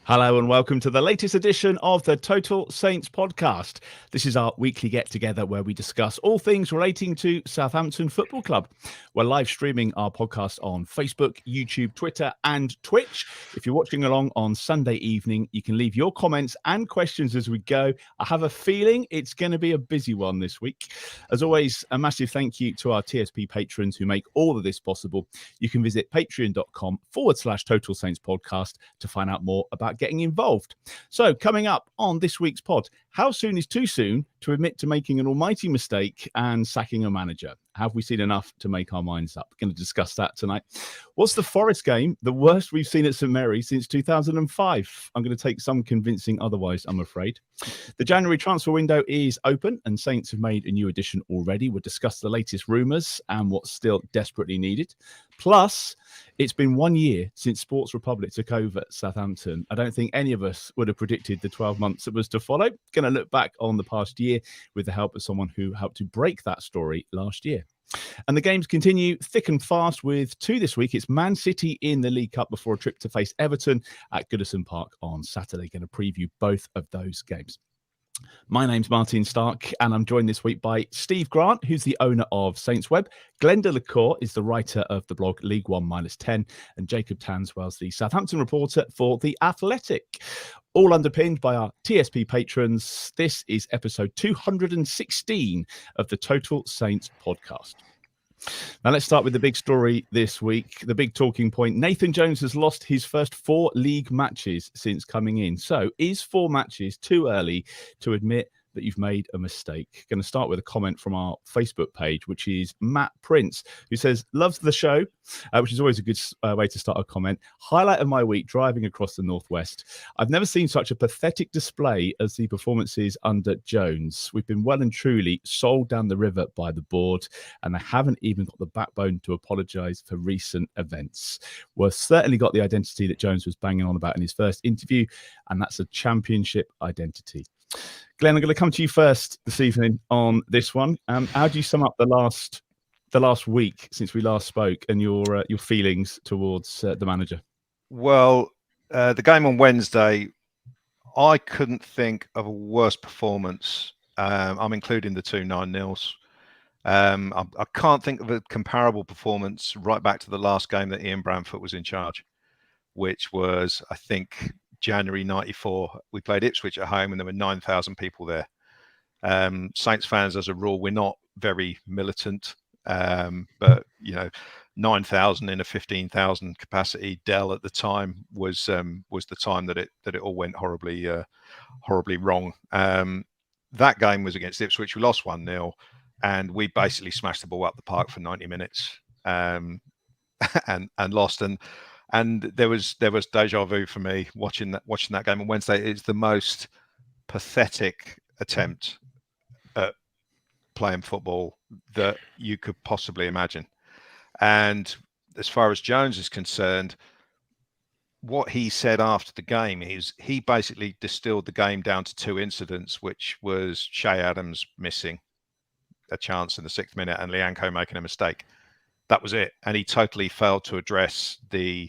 Hello and welcome to the latest edition of the Total Saints podcast. This is our weekly get-together where we discuss all things relating to Southampton Football Club. We're live streaming our podcast on Facebook, YouTube, Twitter and Twitch. If you're watching along on Sunday evening, you can leave your comments and questions as we go. I have a feeling it's going to be a busy one this week. As always, a massive thank you to our TSP patrons who make all of this possible. You can visit patreon.com/Total Saints podcast to find out more about getting involved. So coming up on this week's pod, how soon is too soon to admit to making an almighty mistake and sacking a manager? Have we seen enough to make our minds up? Going to discuss that tonight. What's the Forest game? The worst we've seen at St Mary's since 2005. I'm going to take some convincing otherwise, I'm afraid. The January transfer window is open and Saints have made a new addition already. We'll discuss the latest rumours and what's still desperately needed. Plus, it's been 1 year since Sports Republic took over at Southampton. I don't think any of us would have predicted the 12 months that was to follow. Going to look back on the past year with the help of someone who helped to break that story last year. And the games continue thick and fast with two this week. It's Man City in the League Cup before a trip to face Everton at Goodison Park on Saturday. Going to preview both of those games. My name's Martin Starke, and I'm joined this week by Steve Grant, who's the owner of SaintsWeb. Glen is the writer of the blog League One -10, and Jacob Tanswell's the Southampton reporter for The Athletic. All underpinned by our TSP patrons. This is episode 216 of the Total Saints podcast. Now, let's start with the big story this week, the big talking point. Nathan Jones has lost his first 4 league matches since coming in. So is 4 matches too early to admit that you've made a mistake? Going to start with a comment from our Facebook page, which is Matt Prince, who says, loves the show, which is always a good way to start a comment. Highlight of my week, driving across the Northwest. I've never seen such a pathetic display as the performances under Jones. We've been well and truly sold down the river by the board, and they haven't even got the backbone to apologise for recent events. We've certainly got the identity that Jones was banging on about in his first interview, and that's a championship identity. Glenn, I'm going to come to you first this evening on this one. How do you sum up the last week since we last spoke and your feelings towards the manager? Well, the game on Wednesday, I couldn't think of a worse performance. I'm including the 2 9-0s. I can't think of a comparable performance right back to the last game that Ian Branfoot was in charge, which was, I think, January 94. We played Ipswich at home and there were 9,000 people there. Saints fans, as a rule, we're not very militant, but 9,000 in a 15,000 capacity Dell at the time was the time that it all went horribly wrong. That game was against Ipswich. We lost 1-0 and we basically smashed the ball up the park for 90 minutes and lost. And there was deja vu for me watching that game on Wednesday. It's the most pathetic attempt at playing football that you could possibly imagine. And as far as Jones is concerned, what he said after the game is he basically distilled the game down to 2 incidents, which was Shay Adams missing a chance in the 6th minute and Lianco making a mistake. That was it. And he totally failed to address the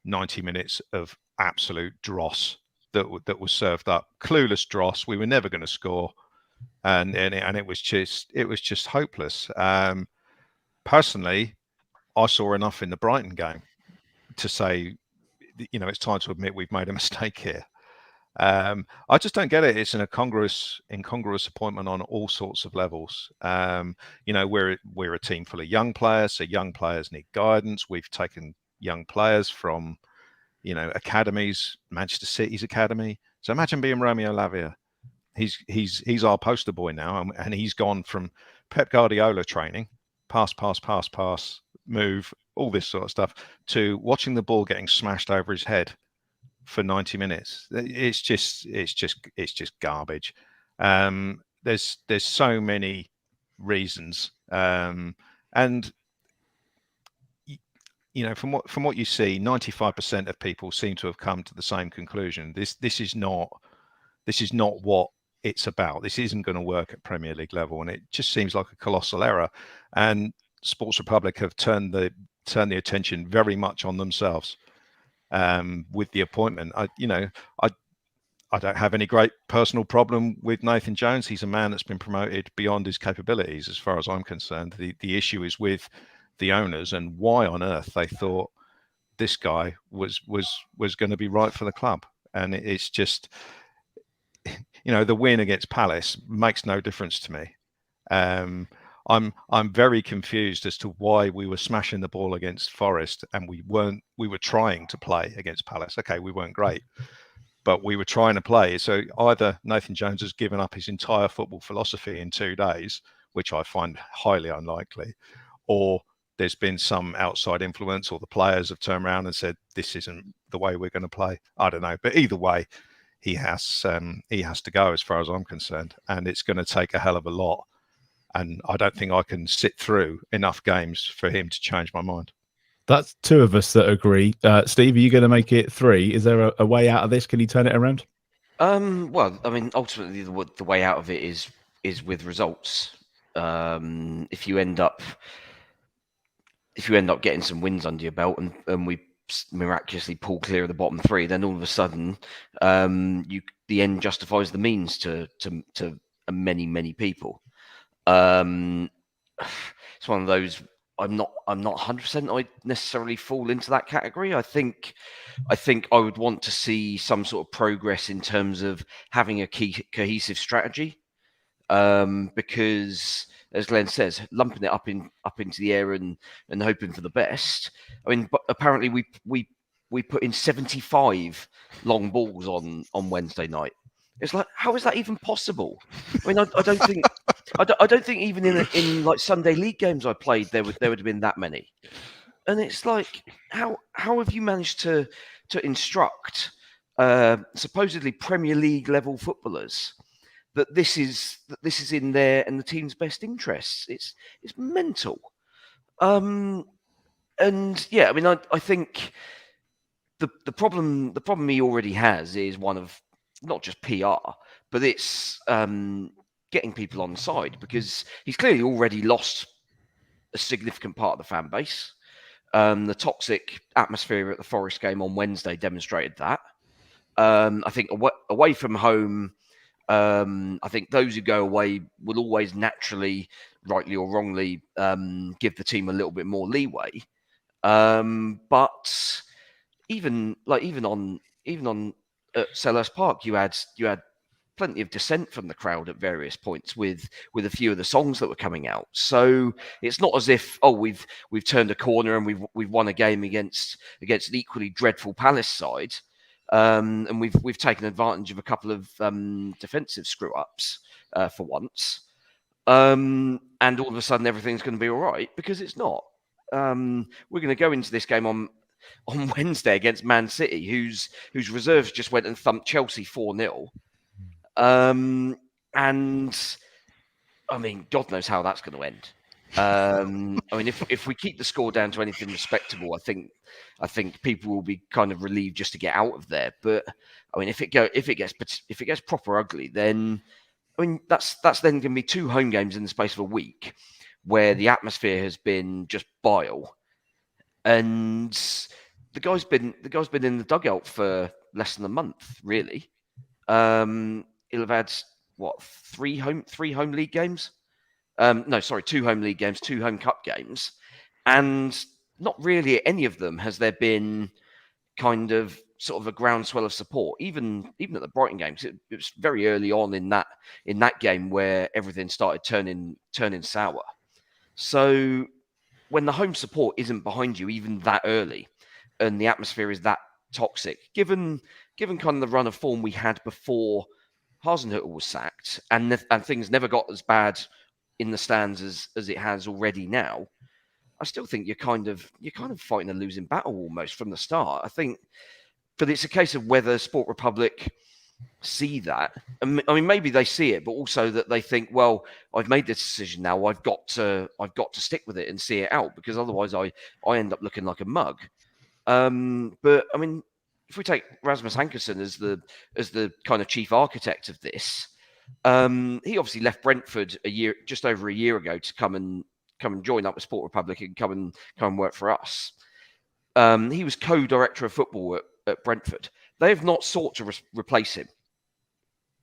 90 minutes of absolute dross that was served up. Clueless dross. We were never going to score. And it was just hopeless. Personally, I saw enough in the Brighton game to say, it's time to admit we've made a mistake here. I just don't get it. It's an incongruous appointment on all sorts of levels. We're a team full of young players, so young players need guidance. We've taken young players from, academies, Manchester City's academy. So imagine being Romeo Lavia. He's our poster boy now, and he's gone from Pep Guardiola training, pass, move, all this sort of stuff, to watching the ball getting smashed over his head for 90 minutes. It's just garbage. There's so many reasons, and from what you see, 95% of people seem to have come to the same conclusion. This is not what it's about. This isn't going to work at Premier League level, and it just seems like a colossal error. And Sports Republic have turned the attention very much on themselves. with the appointment. I don't have any great personal problem with Nathan Jones. He's a man that's been promoted beyond his capabilities, as far as I'm concerned. The issue is with the owners and why on earth they thought this guy was going to be right for the club. And it's just, the win against Palace makes no difference to me. I'm very confused as to why we were smashing the ball against Forest and we were trying to play against Palace. Okay, we weren't great, but we were trying to play. So either Nathan Jones has given up his entire football philosophy in 2 days, which I find highly unlikely, or there's been some outside influence, or the players have turned around and said, this isn't the way we're going to play. I don't know. But either way, he has to go as far as I'm concerned. And it's going to take a hell of a lot. And I don't think I can sit through enough games for him to change my mind. That's 2 of us that agree. Steve, are you going to make it 3? Is there a way out of this? Can you turn it around? Well, I mean, ultimately, the way out of it is with results. If you end up getting some wins under your belt and we miraculously pull clear of the bottom 3, then all of a sudden, the end justifies the means to many people. It's one of those. I'm not 100%. I necessarily fall into that category. I think I would want to see some sort of progress in terms of having a cohesive strategy, because, as Glenn says, lumping it up into the air and hoping for the best. I mean, but apparently we put in 75 long balls on Wednesday night. It's like, how is that even possible? I mean, I don't think I don't think even in like Sunday league games I played there would have been that many. And it's like, how have you managed to instruct supposedly Premier League level footballers that this is in their and the team's best interests? It's mental. And yeah, I mean, I think the problem he already has is one of not just PR, but it's getting people on side, because he's clearly already lost a significant part of the fan base. The toxic atmosphere at the Forest game on Wednesday demonstrated that. I think away from home, I think those who go away will always naturally, rightly or wrongly, give the team a little bit more leeway. But even on at Selhurst Park, you had plenty of dissent from the crowd at various points with a few of the songs that were coming out. So it's not as if we've turned a corner and we've won a game against an equally dreadful Palace side, and we've taken advantage of a couple of defensive screw ups for once, and all of a sudden everything's going to be all right, because it's not. We're going to go into this game on Wednesday against Man City, whose reserves just went and thumped Chelsea 4-0. And I mean, God knows how that's going to end. I mean, if we keep the score down to anything respectable, I think people will be kind of relieved just to get out of there. But I mean, if it gets proper ugly, then I mean that's then going to be 2 home games in the space of a week, where the atmosphere has been just bile, and the guy's been in the dugout for less than a month, really. He'll have had 3 home league games. No, sorry, 2 home league games, 2 home cup games, and not really at any of them has there been kind of sort of a groundswell of support. Even at the Brighton games, it was very early on in that game where everything started turning sour. So when the home support isn't behind you even that early, and the atmosphere is that toxic, given kind of the run of form we had before Hasenhüttl was sacked, and things never got as bad in the stands as it has already now, I still think you're kind of fighting a losing battle almost from the start. I think, but it's a case of whether Sport Republic see that. I mean, maybe they see it, but also that they think, well, I've made this decision now. I've got to stick with it and see it out, because otherwise I end up looking like a mug. But I mean, if we take Rasmus Hankerson as the kind of chief architect of this, he obviously left Brentford just over a year ago to come and join up with Sport Republic and come and work for us. He was co-director of football at Brentford. They have not sought to replace him.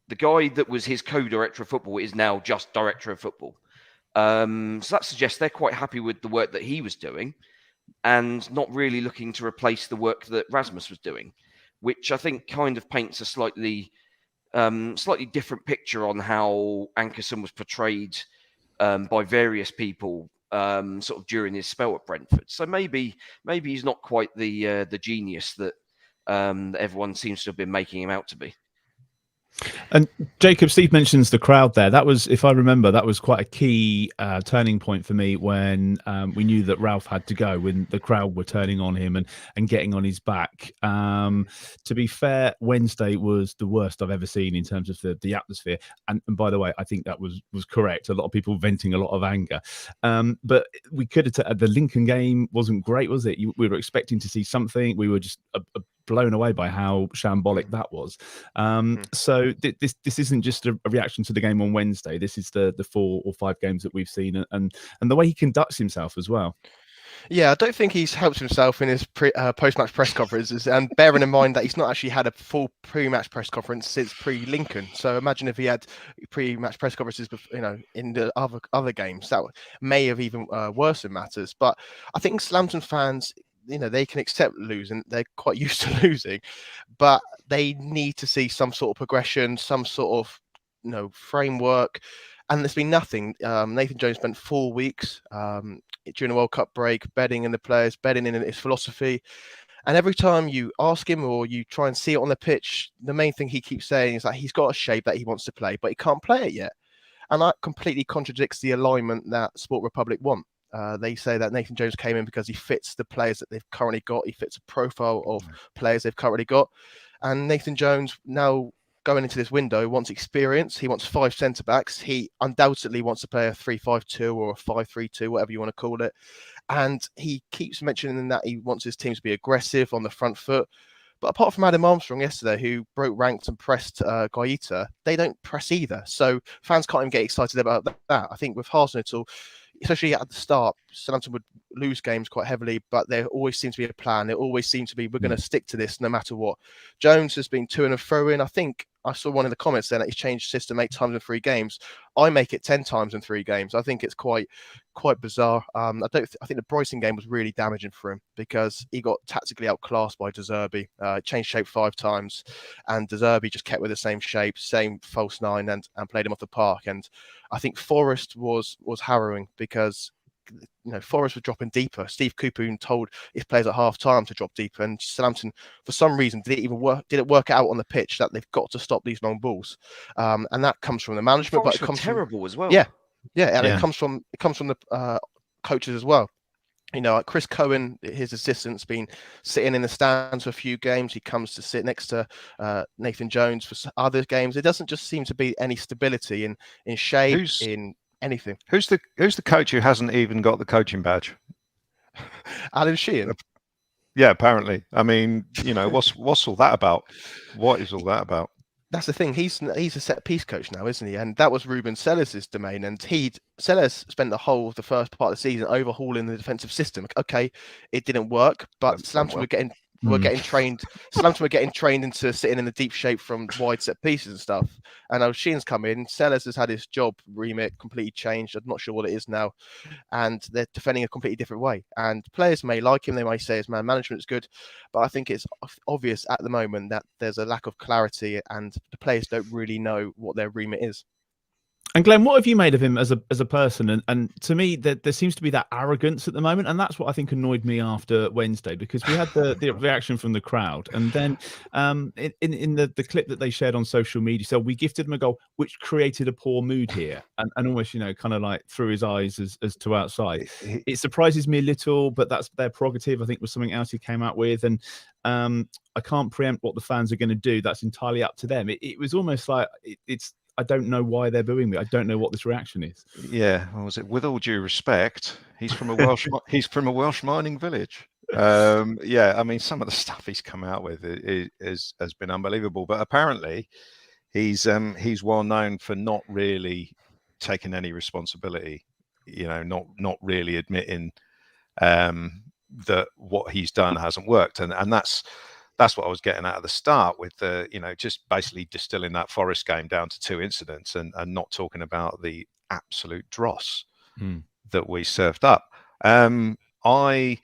The guy that was his co-director of football is now just director of football. So that suggests they're quite happy with the work that he was doing and not really looking to replace the work that Rasmus was doing, which I think kind of paints a slightly different picture on how Ankerson was portrayed by various people sort of during his spell at Brentford. So maybe he's not quite the genius that everyone seems to have been making him out to be. And Jacob, Steve mentions the crowd there. That was, if I remember, that was quite a key turning point for me when we knew that Ralph had to go, when the crowd were turning on him and getting on his back. To be fair, Wednesday was the worst I've ever seen in terms of the atmosphere. And by the way, I think that was correct. A lot of people venting a lot of anger. But we could have, the Lincoln game wasn't great, was it? We were expecting to see something. We were just blown away by how shambolic that was. So this isn't just a reaction to the game on Wednesday. This is the 4 or 5 games that we've seen, and the way he conducts himself as well. Yeah, I don't think he's helped himself in his post-match press conferences, and bearing in mind that he's not actually had a full pre-match press conference since pre-Lincoln. So imagine if he had pre-match press conferences, in the other games, that may have even worsened matters. But I think Southampton fans, they can accept losing. They're quite used to losing, but they need to see some sort of progression, some sort of, framework. And there's been nothing. Nathan Jones spent 4 weeks during the World Cup break, bedding in the players, bedding in his philosophy. And every time you ask him or you try and see it on the pitch, the main thing he keeps saying is that he's got a shape that he wants to play, but he can't play it yet. And that completely contradicts the alignment that Sport Republic want. They say that Nathan Jones came in because he fits the players that they've currently got. He fits a profile of players they've currently got. And Nathan Jones, now going into this window, wants experience. He wants 5 centre-backs. He undoubtedly wants to play a 3-5-2 or a 5-3-2, whatever you want to call it. And he keeps mentioning that he wants his team to be aggressive on the front foot. But apart from Adam Armstrong yesterday, who broke ranks and pressed Guaita, they don't press either. So fans can't even get excited about that. I think with Hasenhüttl, especially at the start, Southampton would lose games quite heavily, but there always seems to be a plan. There always seems to be, we're going to stick to this no matter what. Jones has been to and fro in. I think I saw one in the comments then that he's changed system 8 times in 3 games. I make it 10 times in 3 games. I think it's quite bizarre. I think the Brighton game was really damaging for him because he got tactically outclassed by De Zerbi. Changed shape 5 times, and De Zerbi just kept with the same shape, same false 9, and played him off the park. And I think Forest was harrowing because Forest was dropping deeper. Steve Cooper told his players at half time to drop deeper, and Southampton, for some reason, didn't work out on the pitch that they've got to stop these long balls, and that comes from the management. Forest but it comes terrible as well. Yeah, and it comes from the coaches as well. Chris Cohen, his assistant's been sitting in the stands for a few games. He comes to sit next to Nathan Jones for other games. It doesn't just seem to be any stability in shape, in anything. Who's the coach who hasn't even got the coaching badge? Alan Sheehan. Yeah, apparently. I mean, what's all that about? What is all that about? That's the thing. He's a set piece coach now, isn't he? And that was Ruben Sellers' domain. And Sellers spent the whole of the first part of the season overhauling the defensive system. Okay, it didn't work, but Southampton were getting trained. Southampton were getting trained into sitting in the deep shape from wide set pieces and stuff. And now Sheehan's come in. Sellers has had his job remit completely changed. I'm not sure what it is now. And they're defending a completely different way. And players may like him. They may say his man management is good. But I think it's obvious at the moment that there's a lack of clarity and the players don't really know what their remit is. And Glenn, what have you made of him as a person? And to me, there seems to be that arrogance at the moment, and that's what I think annoyed me after Wednesday, because we had the reaction from the crowd, and then in the clip that they shared on social media, so we gifted him a goal, which created a poor mood here, and almost kind of like through his eyes as to outside. It surprises me a little, but that's their prerogative. I think was something else he came out with, and I can't preempt what the fans are going to do. That's entirely up to them. It was almost like it's. I don't know why they're booing me. I don't know what this reaction is. Yeah, what was it? With all due respect, he's from a Welsh mining village. Yeah, I mean, some of the stuff he's come out with has been unbelievable. But apparently, he's well known for not really taking any responsibility. Not really admitting that what he's done hasn't worked, and that's what I was getting at the start with the, just basically distilling that Forest game down to 2 incidents and not talking about the absolute dross that we served up. I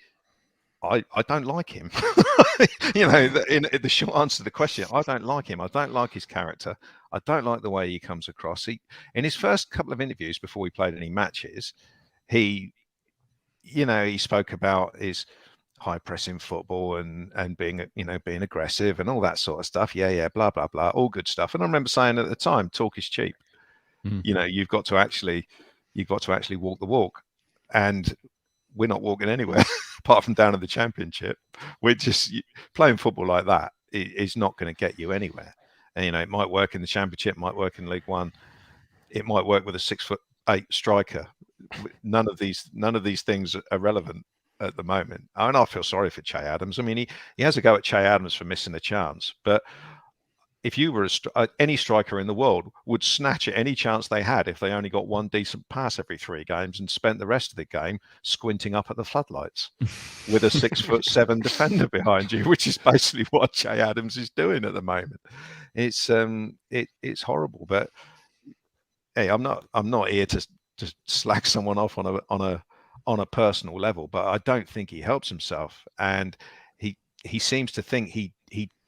don't like him. In the short answer to the question, I don't like him. I don't like his character. I don't like the way he comes across. In his first couple of interviews before we played any matches, he spoke about his high pressing football and being aggressive and all that sort of stuff. Yeah, blah blah blah, all good stuff. And I remember saying at the time, talk is cheap. You've got to actually walk the walk, and we're not walking anywhere apart from down in the Championship. We're just playing football like that is not going to get you anywhere. And it might work in the Championship, might work in League One, it might work with a 6'8" striker. None of these things are relevant at the moment. And I feel sorry for Che Adams. I mean, he has a go at Che Adams for missing a chance, but if you were any striker in the world would snatch at any chance they had if they only got one decent pass every 3 games and spent the rest of the game squinting up at the floodlights with a 6'7" defender behind you, which is basically what Che Adams is doing at the moment. It's horrible. But hey, I'm not here to slag someone off on a personal level, but I don't think he helps himself, and he seems to think he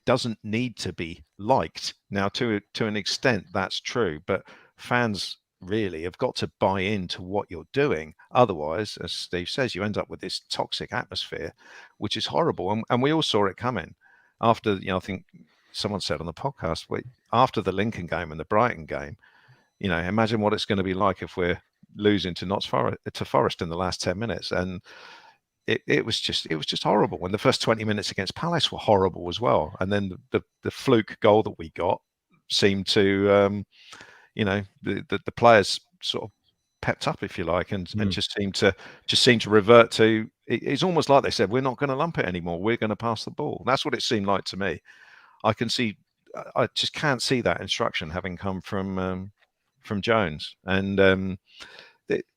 doesn't need to be liked. Now, to an extent, that's true, but fans really have got to buy into what you're doing. Otherwise, as Steve says, you end up with this toxic atmosphere, which is horrible. And we all saw it coming after, I think someone said on the podcast, after the Lincoln game and the Brighton game, imagine what it's going to be like if we're losing to Forest in the last 10 minutes. And it was just horrible. And the first 20 minutes against Palace were horrible as well. And then the fluke goal that we got seemed to, the players sort of pepped up, if you like, and just seemed to revert to. It's almost like they said, we're not going to lump it anymore. We're going to pass the ball. That's what it seemed like to me. I just can't see that instruction having come from Jones. And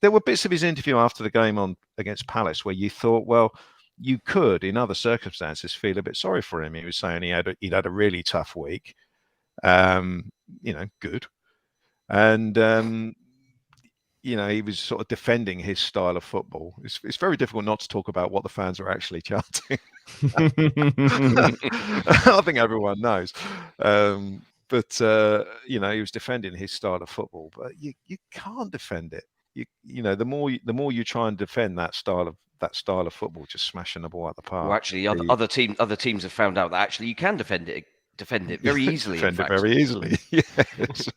there were bits of his interview after the game against Palace where you thought, well, you could, in other circumstances, feel a bit sorry for him. He was saying he'd had a really tough week, good, and he was sort of defending his style of football. It's very difficult not to talk about what the fans are actually chanting. I think everyone knows. But he was defending his style of football, but you can't defend it. The more you try and defend that style of football, just smashing the ball out the park. Well, actually, other teams have found out that actually you can defend it very easily. Defend it very easily. Yes.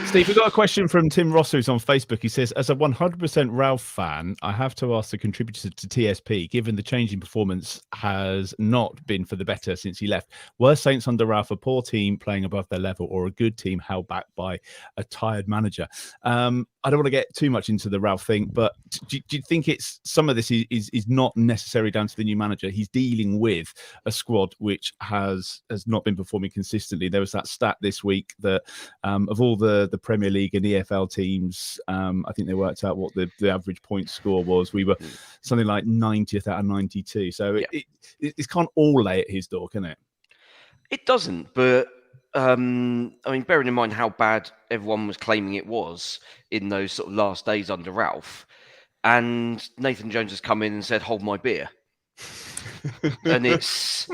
Steve, we've got a question from Tim Ross, who's on Facebook. He says, as a 100% Ralph fan, I have to ask the contributors to TSP, given the change in performance has not been for the better since he left, were Saints under Ralph a poor team playing above their level or a good team held back by a tired manager? I don't want to get too much into the Ralph thing, but do you think it's some of this is not necessarily down to the new manager? He's dealing with a squad which has not been performing consistently. There was that stat this week that of all the Premier League and EFL teams, I think they worked out what the average point score was. We were something like 90th out of 92. So it can't all lay at his door, can it? It doesn't, but bearing in mind how bad everyone was claiming it was in those sort of last days under Ralph, and Nathan Jones has come in and said, "Hold my beer," and it's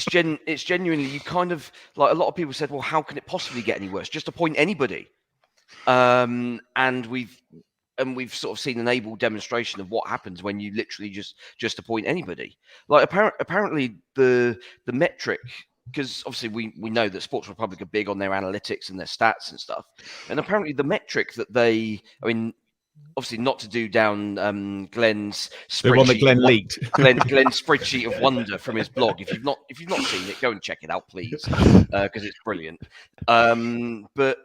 genuinely, you kind of, like, a lot of people said, well, how can it possibly get any worse? Just appoint anybody, and we've sort of seen an able demonstration of what happens when you literally just appoint anybody. Like apparently the metric. Because obviously we know that Sports Republic are big on their analytics and their stats and stuff. And apparently the metric that obviously not to do down Glen's spreadsheet. The one that Glen leaked. Glen's spreadsheet of wonder from his blog. If you've not seen it, go and check it out, please, because it's brilliant. But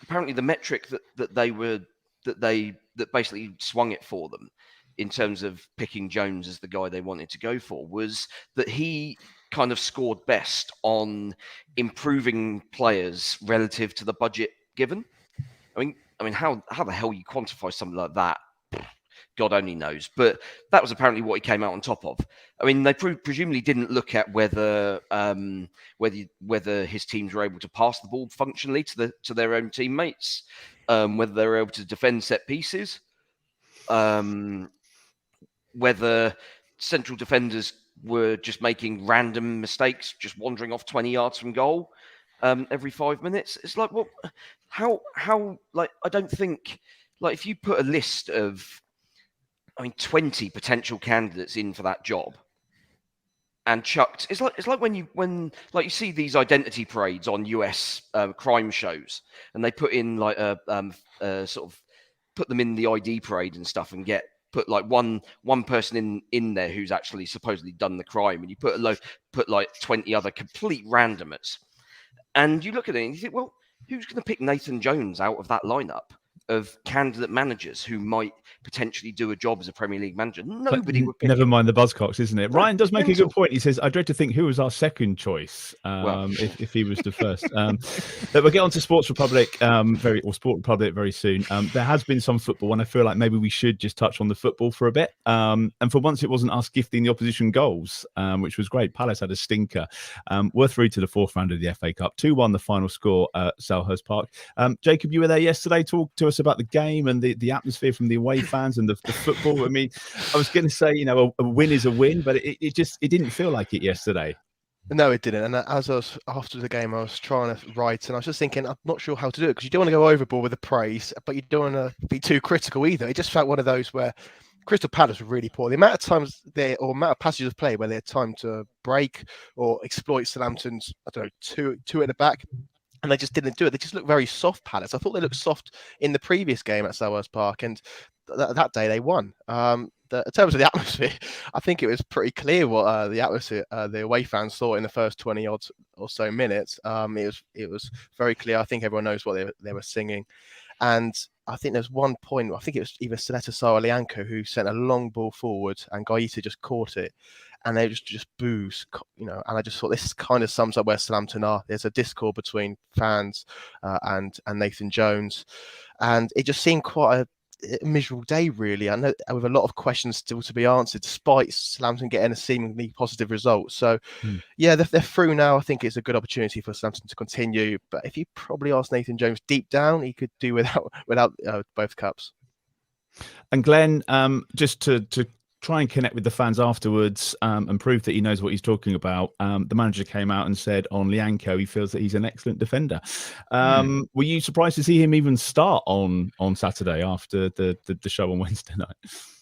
apparently the metric that basically swung it for them in terms of picking Jones as the guy they wanted to go for was that he kind of scored best on improving players relative to the budget given. I mean, how the hell you quantify something like that? God only knows. But that was apparently what he came out on top of. I mean, they presumably didn't look at whether his teams were able to pass the ball functionally to their own teammates, whether they were able to defend set pieces, whether central defenders were just making random mistakes, just wandering off 20 yards from goal every 5 minutes. It's like, well, how like, I don't think, like, if you put a list of, 20 potential candidates in for that job and chucked, it's like when you see these identity parades on US crime shows, and they put in like a sort of put them in the ID parade and stuff, and put like one person in there who's actually supposedly done the crime, and you put like 20 other complete randomers, and you look at it and you think, well, who's going to pick Nathan Jones out of that lineup of candidate managers who might potentially do a job as a Premier League manager? Nobody would pick Never him. mind the Buzzcocks, isn't it? Ryan does make a good point. He says, I dread to think who was our second choice if he was the first. But we'll get on to Sports Republic Sport Republic very soon. There has been some football, and I feel like maybe we should just touch on the football for a bit. And for once, it wasn't us gifting the opposition goals, which was great. Palace had a stinker. We're through to the fourth round of the FA Cup. 2-1 the final score at Selhurst Park. Jacob, you were there yesterday. Talk to us about the game and the atmosphere from the away fans and the football. I mean, I was going to say, a win is a win, but it didn't feel like it yesterday. No, it didn't. And as I was after the game, I was trying to write, and I was just thinking, I'm not sure how to do it, because you don't want to go overboard with the praise, but you don't want to be too critical either. It just felt one of those where Crystal Palace were really poor. The amount of times amount of passages of play where they had time to break or exploit Southampton's, two at the back, and they just didn't do it. They just looked very soft, Palace. I thought they looked soft in the previous game at Selhurst Park, and that day they won. In terms of the atmosphere, I think it was pretty clear what the atmosphere, the away fans thought in the first 20 odd or so minutes. It was very clear. I think everyone knows what they were singing, and I think there's one point. I think it was either Saleta or Lianco who sent a long ball forward, and Gaeta just caught it, and they just boos, And I just thought this kind of sums up where Southampton are. There's a discord between fans and Nathan Jones, and it just seemed quite a miserable day, really. I know, with a lot of questions still to be answered, despite Southampton getting a seemingly positive result. So, yeah, they're through now. I think it's a good opportunity for Southampton to continue. But if you probably ask Nathan Jones deep down, he could do without both cups. And Glenn, just to try and connect with the fans afterwards and prove that he knows what he's talking about, the manager came out and said on Lianco he feels that he's an excellent defender. Were you surprised to see him even start on Saturday after the show on Wednesday night?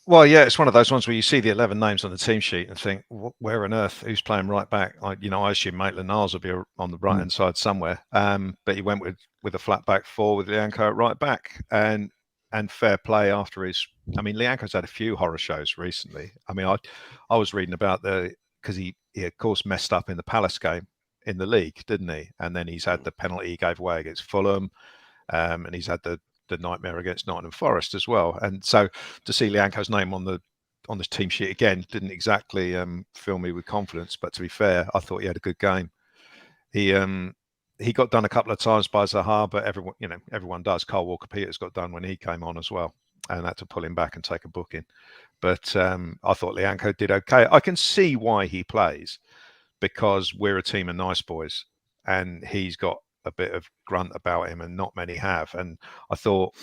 Well, yeah, it's one of those ones where you see the 11 names on the team sheet and think, where on earth, who's playing right back? I assume Maitland-Niles will be on the right-hand side somewhere. But he went with a flat back four with Lianco at right back. And fair play after Lianco's had a few horror shows recently. I was reading about because he of course messed up in the Palace game in the league, didn't he? And then he's had the penalty he gave away against Fulham, and he's had the nightmare against Nottingham Forest as well. And so to see Lianco's name on the team sheet again didn't exactly fill me with confidence. But to be fair, I thought he had a good game. He got done a couple of times by Zaha, but everyone does. Carl Walker-Peters got done when he came on as well, and had to pull him back and take a booking. But I thought Lianco did okay. I can see why he plays, because we're a team of nice boys, and he's got a bit of grunt about him, and not many have. And I thought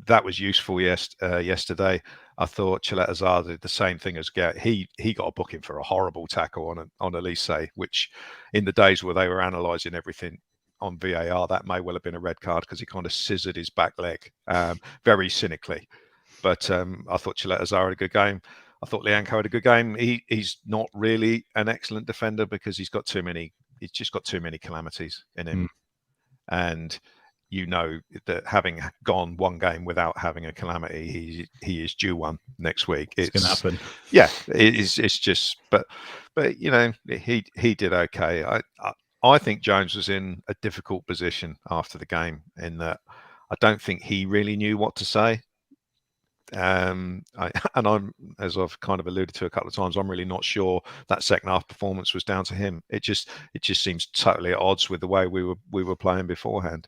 that was useful yesterday. I thought Chilet did the same thing as Gert. He got a booking for a horrible tackle on Elise, which in the days where they were analysing everything on VAR, that may well have been a red card, because he kind of scissored his back leg very cynically. But I thought Chilet had a good game. I thought Lianco had a good game. He's not really an excellent defender, because he's just got too many calamities in him. And that having gone one game without having a calamity, he is due one next week. It's going to happen. Yeah, it's just, but he did okay. I think Jones was in a difficult position after the game, in that I don't think he really knew what to say. I'm, as I've kind of alluded to a couple of times, I'm really not sure that second half performance was down to him. It just seems totally at odds with the way we were playing beforehand.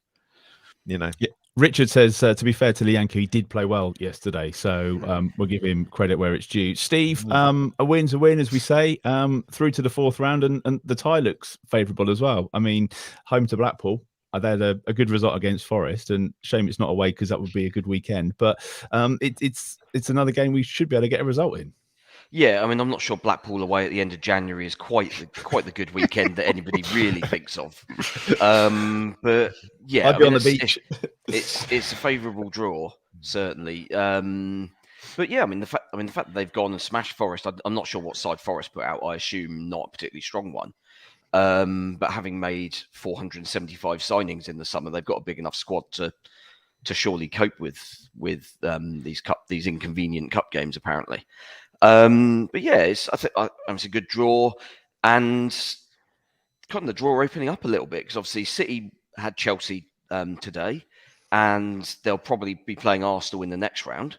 Yeah. Richard says, to be fair to Lianco, he did play well yesterday, so we'll give him credit where it's due. Steve, a win's a win, as we say, through to the fourth round, and the tie looks favourable as well. I mean, home to Blackpool, they had a good result against Forest, and shame it's not away because that would be a good weekend. But it's another game we should be able to get a result in. Yeah, I mean, I'm not sure Blackpool away at the end of January is quite the good weekend that anybody really thinks of. But yeah, I'd be on the beach. It's a favourable draw, certainly. But yeah, I mean the fact that they've gone and smashed Forest, I'm not sure what side Forest put out. I assume not a particularly strong one. But having made 475 signings in the summer, they've got a big enough squad to surely cope with these inconvenient cup games, apparently. But yeah, it's a good draw, and kind of the draw opening up a little bit because obviously City had Chelsea today, and they'll probably be playing Arsenal in the next round.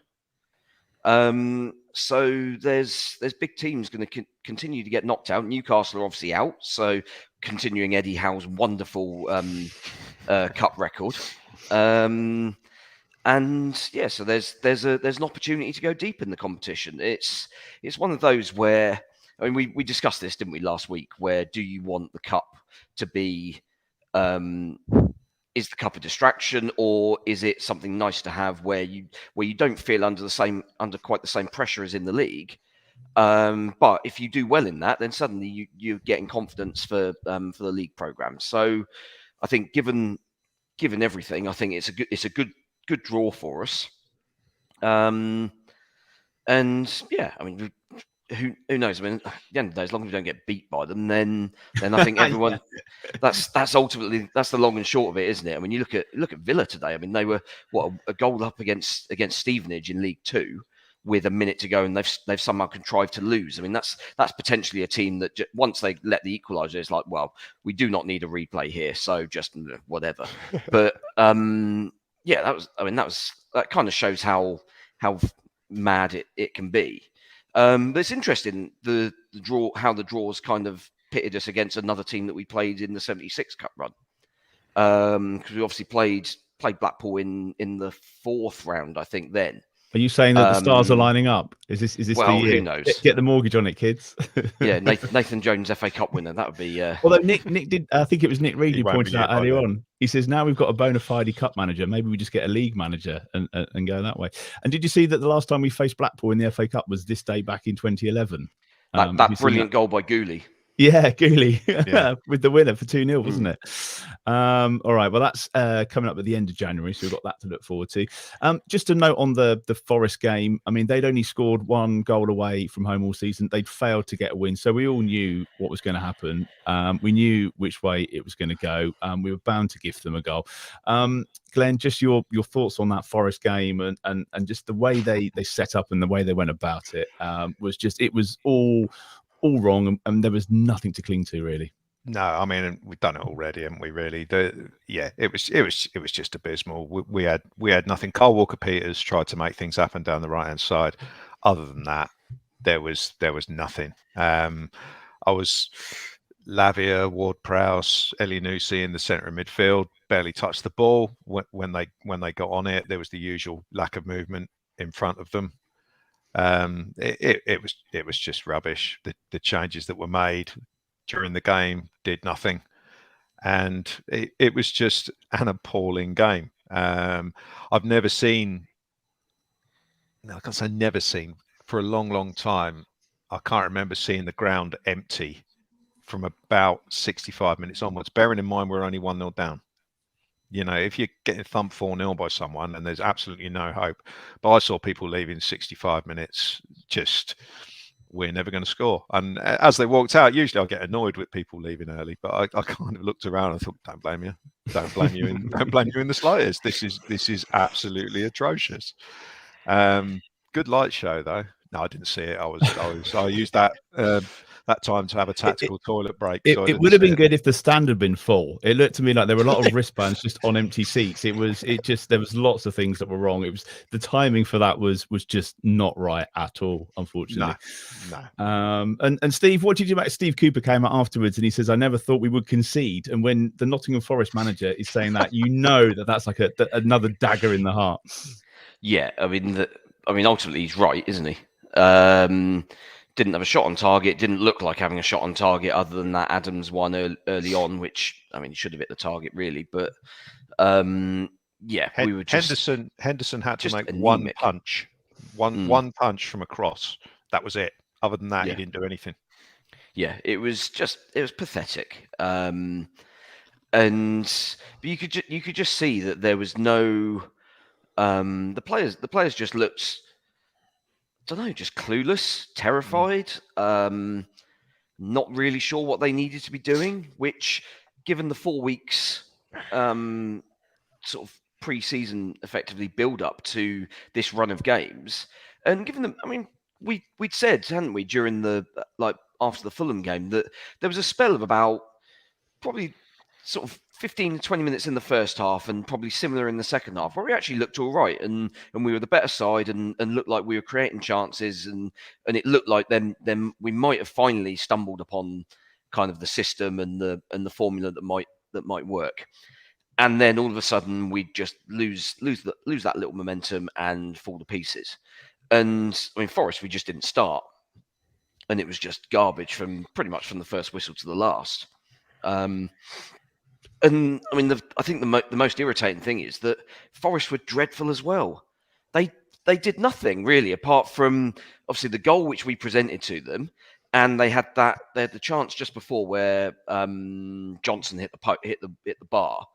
So there's big teams going to continue to get knocked out. Newcastle are obviously out, so continuing Eddie Howe's wonderful cup record. And yeah, so there's an opportunity to go deep in the competition. It's one of those where, I mean, we discussed this, didn't we, last week? Where do you want the cup to be? Is the cup a distraction, or is it something nice to have where you don't feel under quite the same pressure as in the league? But if you do well in that, then suddenly you're getting confidence for the league program. So I think given everything, I think it's a good draw for us. And yeah, I mean, who knows? I mean, at the end of the day, as long as we don't get beat by them, then I think everyone that's ultimately the long and short of it, isn't it? I mean, you look at Villa today. I mean, they were a goal up against Stevenage in League Two with a minute to go, and they've somehow contrived to lose. I mean, that's potentially a team that once they let the equaliser, it's like, well, we do not need a replay here, so just whatever. But yeah, that kind of shows how mad it can be. But it's interesting the draw, how the draws kind of pitted us against another team that we played in the 76 Cup run. Because we obviously played Blackpool in the fourth round, I think. Then are you saying that the stars are lining up? Is this well, the year? Who knows? Get the mortgage on it, kids. Yeah, Nathan Jones, FA Cup winner. That would be. Although Nick did, I think it was Nick Reed who won't pointed be out here by earlier then. on. He says now we've got a bona fide cup manager. Maybe we just get a league manager and go that way. And did you see that the last time we faced Blackpool in the FA Cup was this day back in 2011? That brilliant goal by Gooley. Yeah, Gooley Yeah. with the winner for 2-0, wasn't it? All right, well, that's coming up at the end of January, so we've got that to look forward to. Just a note on the Forest game. I mean, they'd only scored one goal away from home all season. They'd failed to get a win, so we all knew what was going to happen. We knew which way it was going to go. We were bound to give them a goal. Glenn, just your thoughts on that Forest game and just the way they set up and the way they went about it was all wrong, and there was nothing to cling to, really. No, I mean, we've done it already, haven't we? Really, it was just abysmal. We had nothing. Carl Walker-Peters tried to make things happen down the right hand side. Other than that, there was nothing. I was Lavia, Ward-Prowse, Elyounoussi in the centre of midfield barely touched the ball when they got on it. There was the usual lack of movement in front of them. It was just rubbish. The changes that were made during the game did nothing, and it was just an appalling game. I've never seen, I can't say never seen, for a long time. I can't remember seeing the ground empty from about 65 minutes onwards, bearing in mind we're only 1-0 down. You know, if you're getting thumped 4-0 by someone and there's absolutely no hope. But I saw people leaving 65 minutes, just, we're never going to score. And as they walked out, usually I get annoyed with people leaving early, but I kind of looked around and thought, don't blame you. Don't blame you in the slightest. This is absolutely atrocious. Good light show, though. No, I didn't see it. I used that that time to have a tactical toilet break. So It would have been good if the stand had been full. It looked to me like there were a lot of wristbands just on empty seats. There was lots of things that were wrong. It was the timing for that was just not right at all, unfortunately. No. And Steve, what did you make? Steve Cooper came out afterwards and he says, "I never thought we would concede." And when the Nottingham Forest manager is saying that, you know that's like another dagger in the heart. Yeah, I mean, ultimately he's right, isn't he? Didn't have a shot on target. Didn't look like having a shot on target, other than that Adams one early on, which he should have hit the target really. But we were just Henderson had to make anemic. one punch, one punch from a cross. That was it. Other than that, he didn't do anything. Yeah, it was pathetic. But you could just see that there was no. The players just looked, I don't know, just clueless, terrified, not really sure what they needed to be doing, which, given the 4 weeks sort of pre-season effectively build up to this run of games, and given them, we'd said, hadn't we, during the after the Fulham game, that there was a spell of about probably sort of 15 to 20 minutes in the first half and probably similar in the second half, where we actually looked all right and we were the better side and looked like we were creating chances and it looked like then we might have finally stumbled upon kind of the system and the formula that might work. And then all of a sudden we just lose that little momentum and fall to pieces. And Forest, we just didn't start. And it was just garbage from pretty much from the first whistle to the last. And I think the most irritating thing is that Forest were dreadful as well. They did nothing really apart from obviously the goal which we presented to them, and they had the chance just before where Johnson hit the bar.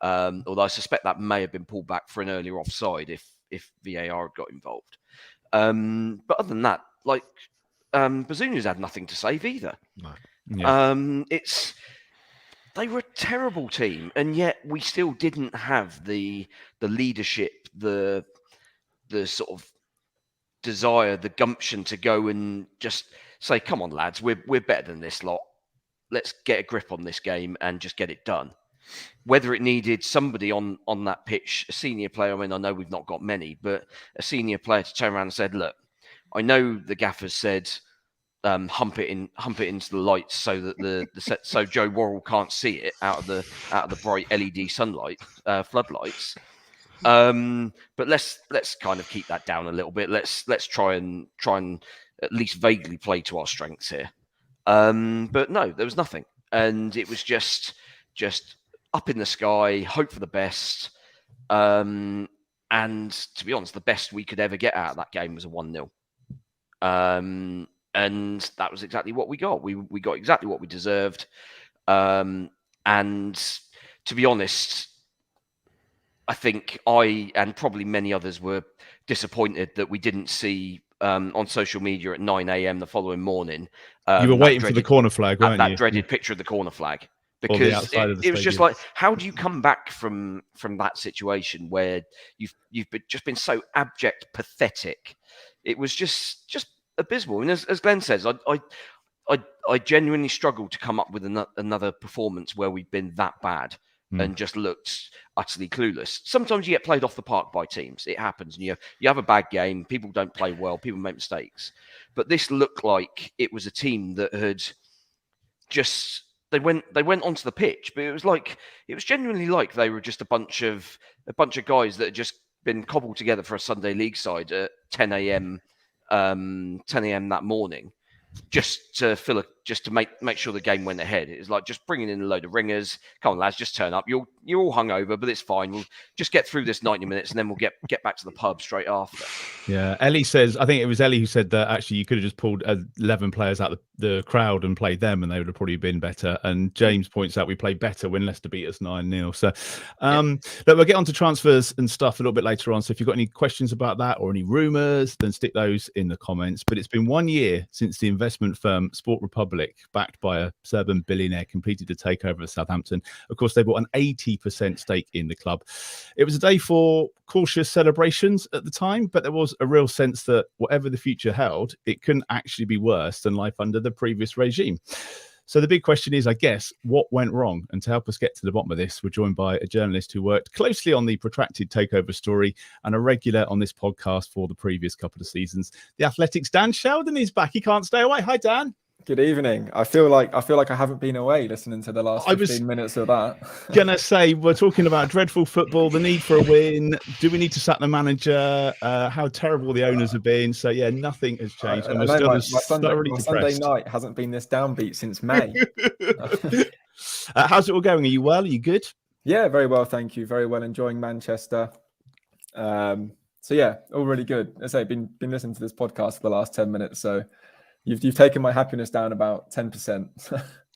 Although I suspect that may have been pulled back for an earlier offside if VAR had got involved. But other than that, Bazunu's had nothing to save either. No. Yeah. They were a terrible team, and yet we still didn't have the leadership, the sort of desire, the gumption to go and just say, "Come on, lads, we're better than this lot. Let's get a grip on this game and just get it done." Whether it needed somebody on that pitch, a senior player. I know we've not got many, but a senior player to turn around and said, "Look, I know the gaffers said." Hump it into the lights so that so Joe Worrell can't see it out of the bright LED sunlight floodlights. But let's kind of keep that down a little bit. Let's try and at least vaguely play to our strengths here. But no, there was nothing, and it was just up in the sky, hope for the best. And to be honest, the best we could ever get out of that game was a 1-0. And that was exactly what we got. We got exactly what we deserved. And to be honest, I think I and probably many others were disappointed that we didn't see on social media at 9 a.m. the following morning. You were waiting for the corner flag, weren't you? That dreaded picture of the corner flag. Because it was just like, how do you come back from that situation where you've just been so abject, pathetic? It was just abysmal. And as Glenn says, I genuinely struggled to come up with another performance where we've been that bad and just looked utterly clueless. Sometimes you get played off the park by teams. It happens. And you have a bad game. People don't play well. People make mistakes. But this looked like it was a team that had just they went onto the pitch, but it was genuinely like they were just a bunch of guys that had just been cobbled together for a Sunday league side at 10 a.m. that morning, just to make sure the game went ahead. It was like just bringing in a load of ringers. Come on, lads, just turn up. You're all hungover, but it's fine. We'll just get through this 90 minutes and then we'll get back to the pub straight after. Yeah, Ellie says, I think it was Ellie who said that actually you could have just pulled 11 players out of the crowd and played them and they would have probably been better. And James points out we played better when Leicester beat us 9-0. So look, we'll get on to transfers and stuff a little bit later on. So if you've got any questions about that or any rumours, then stick those in the comments. But it's been 1 year since the investment firm Sport Republic Republic, backed by a Serbian billionaire, completed a takeover of Southampton. Of course, they bought an 80% stake in the club. It was a day for cautious celebrations at the time, but there was a real sense that whatever the future held, it couldn't actually be worse than life under the previous regime. So the big question is, I guess, what went wrong? And to help us get to the bottom of this, we're joined by a journalist who worked closely on the protracted takeover story and a regular on this podcast for the previous couple of seasons. The Athletic's Dan Sheldon is back. He can't stay away. Hi, Dan. Good evening. I feel like I haven't been away listening to the last 15 minutes of that. Gonna say, we're talking about dreadful football, the need for a win. Do we need to sack the manager? How terrible the owners have been. So yeah, nothing has changed. And my Sunday night hasn't been this downbeat since May. How's it all going? Are you well? Are you good? Yeah, very well, thank you. Very well, enjoying Manchester. So yeah, all really good. As I say, been listening to this podcast for the last 10 minutes, so You've taken my happiness down about 10%.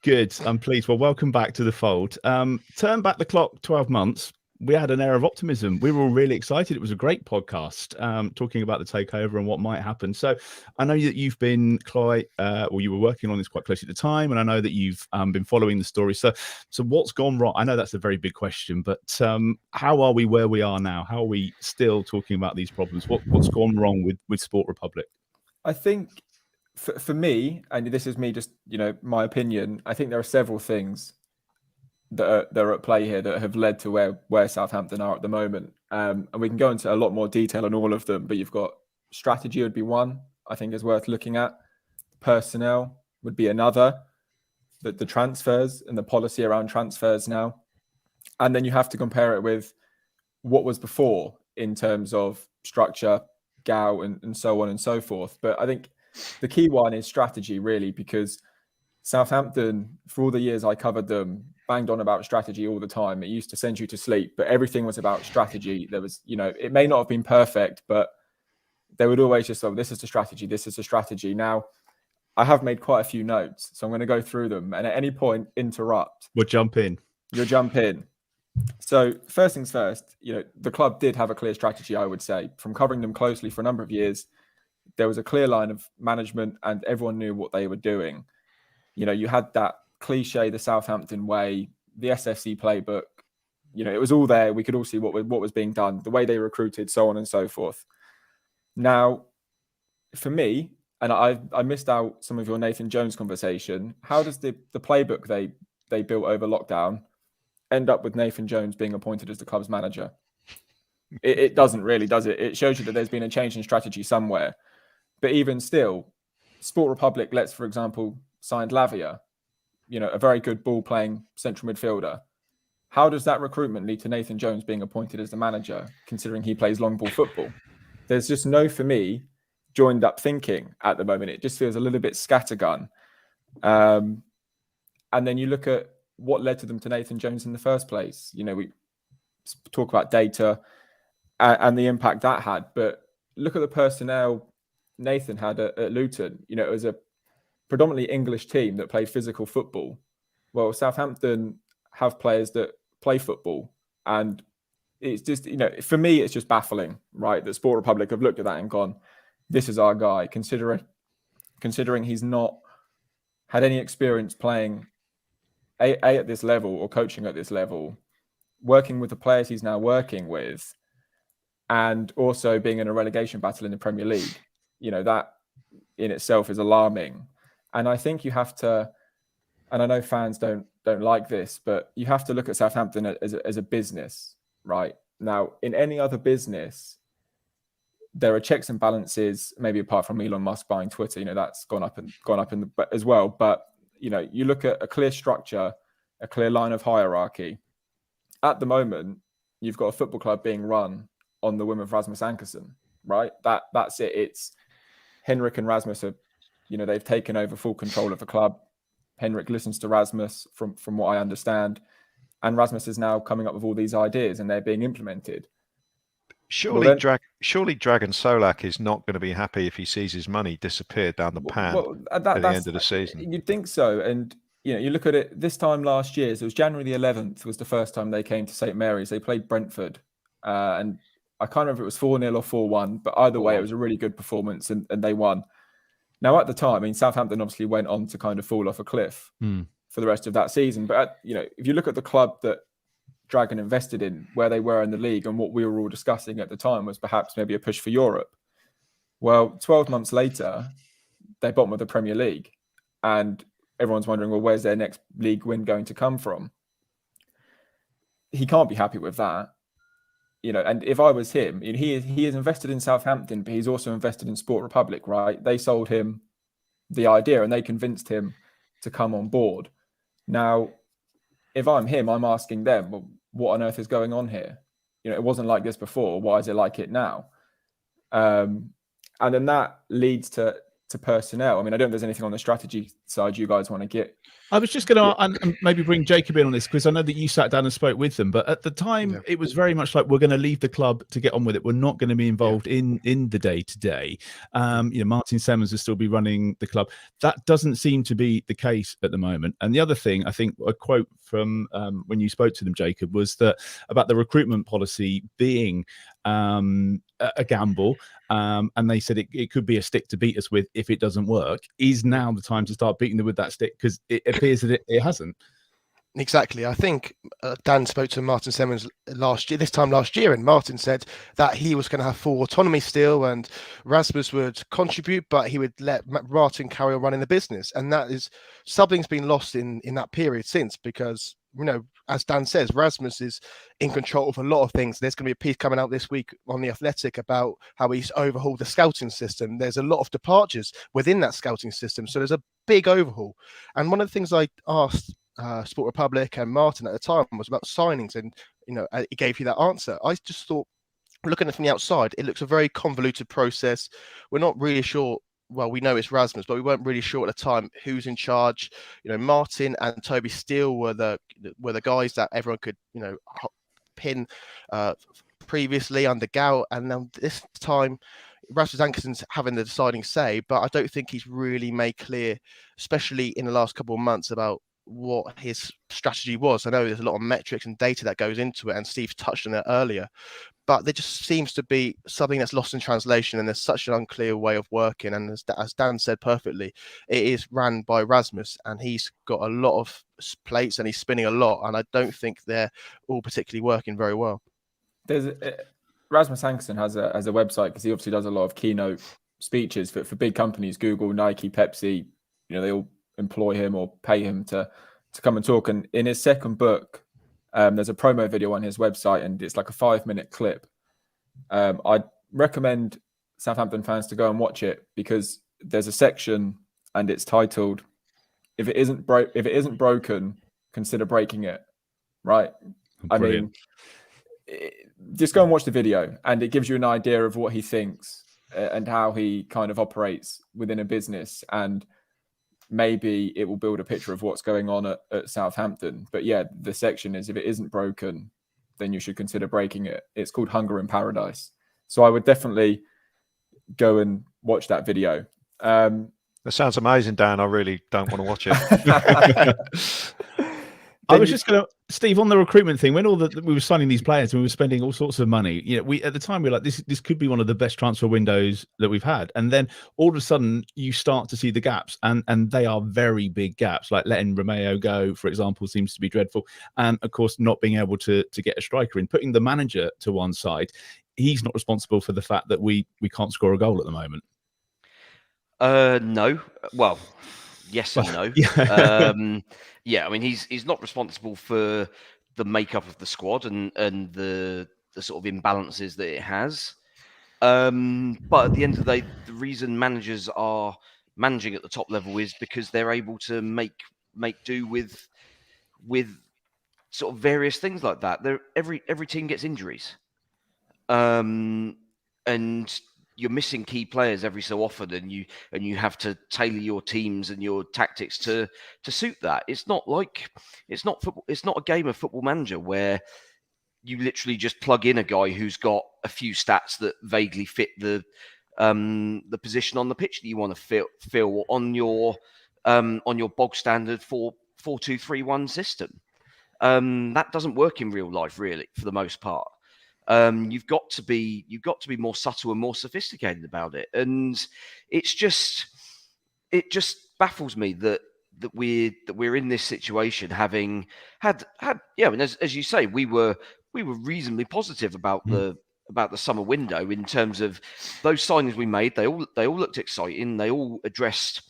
Good. I'm pleased. Well, welcome back to the fold. Turn back the clock 12 months. We had an air of optimism. We were all really excited. It was a great podcast talking about the takeover and what might happen. So I know that you've been you were working on this quite closely at the time, and I know that you've been following the story. So what's gone wrong? I know that's a very big question, but how are we where we are now? How are we still talking about these problems? What's gone wrong with Sport Republic? I think for me, and this is me just, my opinion, I think there are several things that are at play here that have led to where Southampton are at the moment. And we can go into a lot more detail on all of them, but you've got strategy would be one, I think is worth looking at. Personnel would be another, the transfers and the policy around transfers now. And then you have to compare it with what was before in terms of structure, GAU, and so on and so forth. But I think the key one is strategy, really, because Southampton, for all the years I covered them, banged on about strategy all the time. It used to send you to sleep, but everything was about strategy. There was, it may not have been perfect, but they would always just say, this is the strategy, this is the strategy. Now, I have made quite a few notes, so I'm going to go through them. And at any point, interrupt. We'll jump in. You'll jump in. So first things first, the club did have a clear strategy, I would say. From covering them closely for a number of years, there was a clear line of management and everyone knew what they were doing. You had that cliche, the Southampton way, the SFC playbook. It was all there. We could all see what was being done, the way they recruited, so on and so forth. Now, for me, and I missed out some of your Nathan Jones conversation, how does the playbook they built over lockdown end up with Nathan Jones being appointed as the club's manager? It doesn't really, does it? It shows you that there's been a change in strategy somewhere. But even still, Sport Republic, for example, signed Lavia, a very good ball-playing central midfielder. How does that recruitment lead to Nathan Jones being appointed as the manager, considering he plays long ball football? There's just no, for me, joined up thinking at the moment. It just feels a little bit scattergun. And then you look at what led to them to Nathan Jones in the first place. We talk about data and the impact that had, but look at the personnel Nathan had at Luton. It was a predominantly English team that played physical football. Well, Southampton have players that play football, and it's just, for me, it's just baffling, right? That Sport Republic have looked at that and gone, this is our guy, considering he's not had any experience playing at this level or coaching at this level, working with the players he's now working with, and also being in a relegation battle in the Premier League. That in itself is alarming. And I think you have to, and I know fans don't like this, but you have to look at Southampton as a business, right? Now, in any other business, there are checks and balances, maybe apart from Elon Musk buying Twitter, that's gone up as well. But, you look at a clear structure, a clear line of hierarchy. At the moment, you've got a football club being run on the whim of Rasmus Ankersen, right? That's it. It's Henrik and Rasmus are, they've taken over full control of the club. Henrik listens to Rasmus from what I understand. And Rasmus is now coming up with all these ideas and they're being implemented. Surely Dragan Solak is not going to be happy if he sees his money disappear down the pan at the end of the season. You'd think so. And, you look at it this time last year, so it was January the 11th was the first time they came to St. Mary's. They played Brentford. And I can't remember if it was 4-0 or 4-1, but either way, it was a really good performance and they won. Now, at the time, I mean, Southampton obviously went on to kind of fall off a cliff for the rest of that season. But, if you look at the club that Dragon invested in, where they were in the league, and what we were all discussing at the time was perhaps maybe a push for Europe. Well, 12 months later, they're bottom of the Premier League. And everyone's wondering, well, where's their next league win going to come from? He can't be happy with that. And if I was him, he is invested in Southampton, but he's also invested in Sport Republic, right? They sold him the idea and they convinced him to come on board. Now, if I'm him, I'm asking them, well, what on earth is going on here? It wasn't like this before. Why is it like it now? And then that leads to personnel. I mean, I don't know if there's anything on the strategy side you guys want to get. I was just going to and maybe bring Jacob in on this, because I know that you sat down and spoke with them, but at the time it was very much like, we're going to leave the club to get on with it. We're not going to be involved in the day-to-day. Martin Semmens will still be running the club. That doesn't seem to be the case at the moment. And the other thing, I think a quote from when you spoke to them, Jacob, was that about the recruitment policy being a gamble, and they said it could be a stick to beat us with if it doesn't work. Is now the time to start beating them with that stick, because it appears that it hasn't. Exactly. I think Dan spoke to Martin Semmens this time last year, and Martin said that he was going to have full autonomy still, and Rasmus would contribute, but he would let Martin carry on running the business. And that is something's been lost in that period since, because as Dan says, Rasmus is in control of a lot of things. There's going to be a piece coming out this week on The Athletic about how he's overhauled the scouting system. There's a lot of departures within that scouting system. So there's a big overhaul. And one of the things I asked Sport Republic and Martin at the time was about signings. And, he gave you that answer. I just thought, looking at it from the outside, it looks a very convoluted process. We're not really sure. Well, we know it's Rasmus, but we weren't really sure at the time who's in charge. Martin and Toby Steele were the guys that everyone could, pin previously under Gow, and now this time Rasmus Ankerson's having the deciding say. But I don't think he's really made clear, especially in the last couple of months, about what his strategy was. I know there's a lot of metrics and data that goes into it, and Steve touched on it earlier. But there just seems to be something that's lost in translation, and there's such an unclear way of working. And as Dan said perfectly, it is ran by Rasmus, and he's got a lot of plates and he's spinning a lot. And I don't think they're all particularly working very well. Rasmus Ankerson has a website, because he obviously does a lot of keynote speeches for big companies, Google, Nike, Pepsi. They all employ him or pay him to come and talk. And in his second book, there's a promo video on his website, and it's like a 5-minute clip. I'd recommend Southampton fans to go and watch it, because there's a section and it's titled, if it isn't broken, consider breaking it. Right? Brilliant. I mean, just go and watch the video, and it gives you an idea of what he thinks and how he kind of operates within a business, and maybe it will build a picture of what's going on at Southampton. But yeah, the section is, if it isn't broken, then you should consider breaking it. It's called Hunger in Paradise. So I would definitely go and watch that video. That sounds amazing, Dan. I really don't want to watch it. I was just going to, Steve, on the recruitment thing, when we were signing these players and we were spending all sorts of money, we at the time we were like, this could be one of the best transfer windows that we've had. And then all of a sudden you start to see the gaps, and they are very big gaps. Like letting Romeo go, for example, seems to be dreadful. And of course, not being able to get a striker in, putting the manager to one side. He's not responsible for the fact that we can't score a goal at the moment. No. Well, yes and no. Yeah, I mean, he's not responsible for the makeup of the squad and the sort of imbalances that it has. But at the end of the day, the reason managers are managing at the top level is because they're able to make do with sort of various things like that. Every team gets injuries, and you're missing key players every so often, and you have to tailor your teams and your tactics to suit that. It's not football. It's not a game of Football Manager where you literally just plug in a guy who's got a few stats that vaguely fit the position on the pitch that you want to fill on your bog standard 4-2-3-1 system. That doesn't work in real life, really, for the most part. You've got to be more subtle and more sophisticated about it, and it's just it just baffles me that we're in this situation, having had and as you say, we were reasonably positive about the summer window in terms of those signings we made. They all looked exciting. They all addressed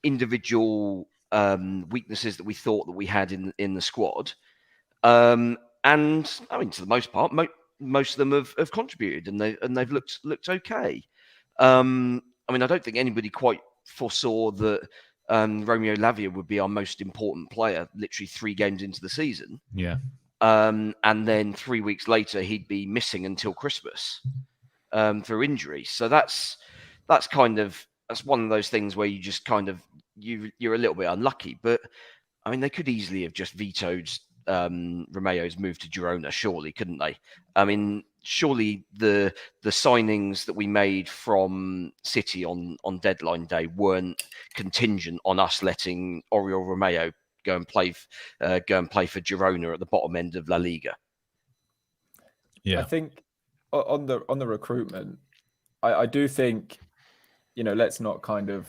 individual weaknesses that we thought that we had in the squad. And I mean, to the most part, most of them have contributed, and they've looked okay. I mean, I don't think anybody quite foresaw that Romeo Lavia would be our most important player literally 3 games into the season. Yeah. And then 3 weeks later, he'd be missing until Christmas through injury. So that's one of those things where you just kind of you're a little bit unlucky. But I mean, they could easily have just vetoed Romeo's move to Girona, surely, couldn't they? I mean, surely the signings that we made from City on deadline day weren't contingent on us letting Oriol Romeo go and play for Girona at the bottom end of La Liga. Yeah, I think on the recruitment, I do think, let's not kind of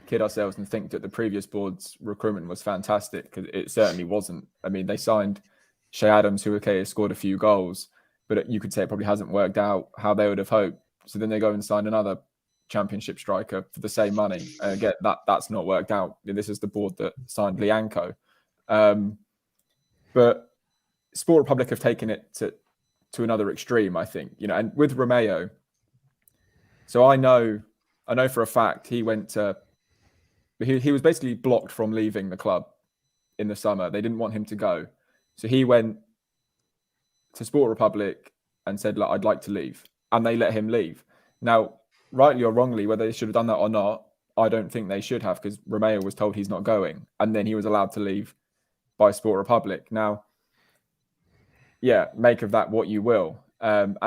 kid ourselves and think that the previous board's recruitment was fantastic, because it certainly wasn't. I mean, they signed Shea Adams, who has scored a few goals, but you could say it probably hasn't worked out how they would have hoped. So then they go and sign another Championship striker for the same money. And again, that's not worked out. This is the board that signed Lianco. But Sport Republic have taken it to another extreme, I think. And with Romeo, so I know for a fact he went to. He was basically blocked from leaving the club in the summer. They didn't want him to go. So he went to Sport Republic and said, look, I'd like to leave. And they let him leave. Now, rightly or wrongly, whether they should have done that or not, I don't think they should have, because Romeo was told he's not going. And then he was allowed to leave by Sport Republic. Now, yeah, make of that what you will. And,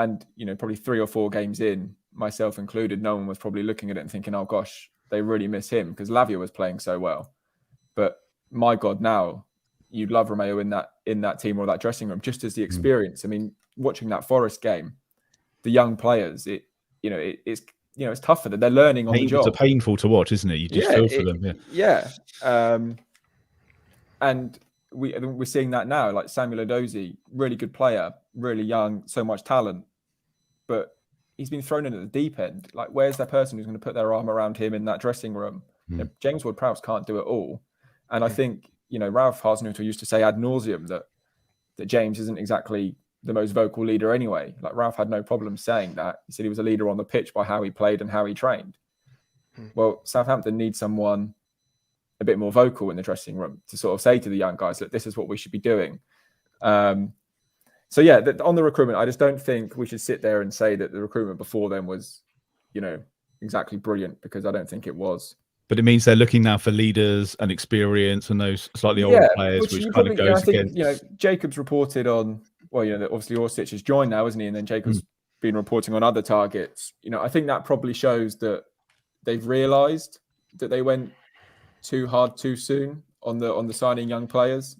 probably 3 or 4 games in, myself included, no one was probably looking at it and thinking, oh, gosh, they really miss him, because Lavia was playing so well. But my God, now you'd love Romeo in that team or that dressing room, just as the experience. I mean, watching that Forest game, the young players, it's tough for them. They're learning on the job. It's painful to watch, isn't it? You just feel for them. Yeah. And we're seeing that now. Like Samuel Edozie, really good player, really young, so much talent, but he's been thrown in at the deep end. Like, where's that person who's going to put their arm around him in that dressing room? James Ward-Prowse can't do it all. And I think, Ralph Hasenhüttl used to say ad nauseum that James isn't exactly the most vocal leader anyway. Like, Ralph had no problem saying that. He said he was a leader on the pitch by how he played and how he trained. Well, Southampton needs someone a bit more vocal in the dressing room to sort of say to the young guys that this is what we should be doing. So yeah, on the recruitment, I just don't think we should sit there and say that the recruitment before then was, exactly brilliant, because I don't think it was. But it means they're looking now for leaders and experience and those slightly older players, which kind of goes against. Jacob's reported on, obviously Orsic has joined now, isn't he? And then Jacob's been reporting on other targets. I think that probably shows that they've realised that they went too hard too soon on the signing young players.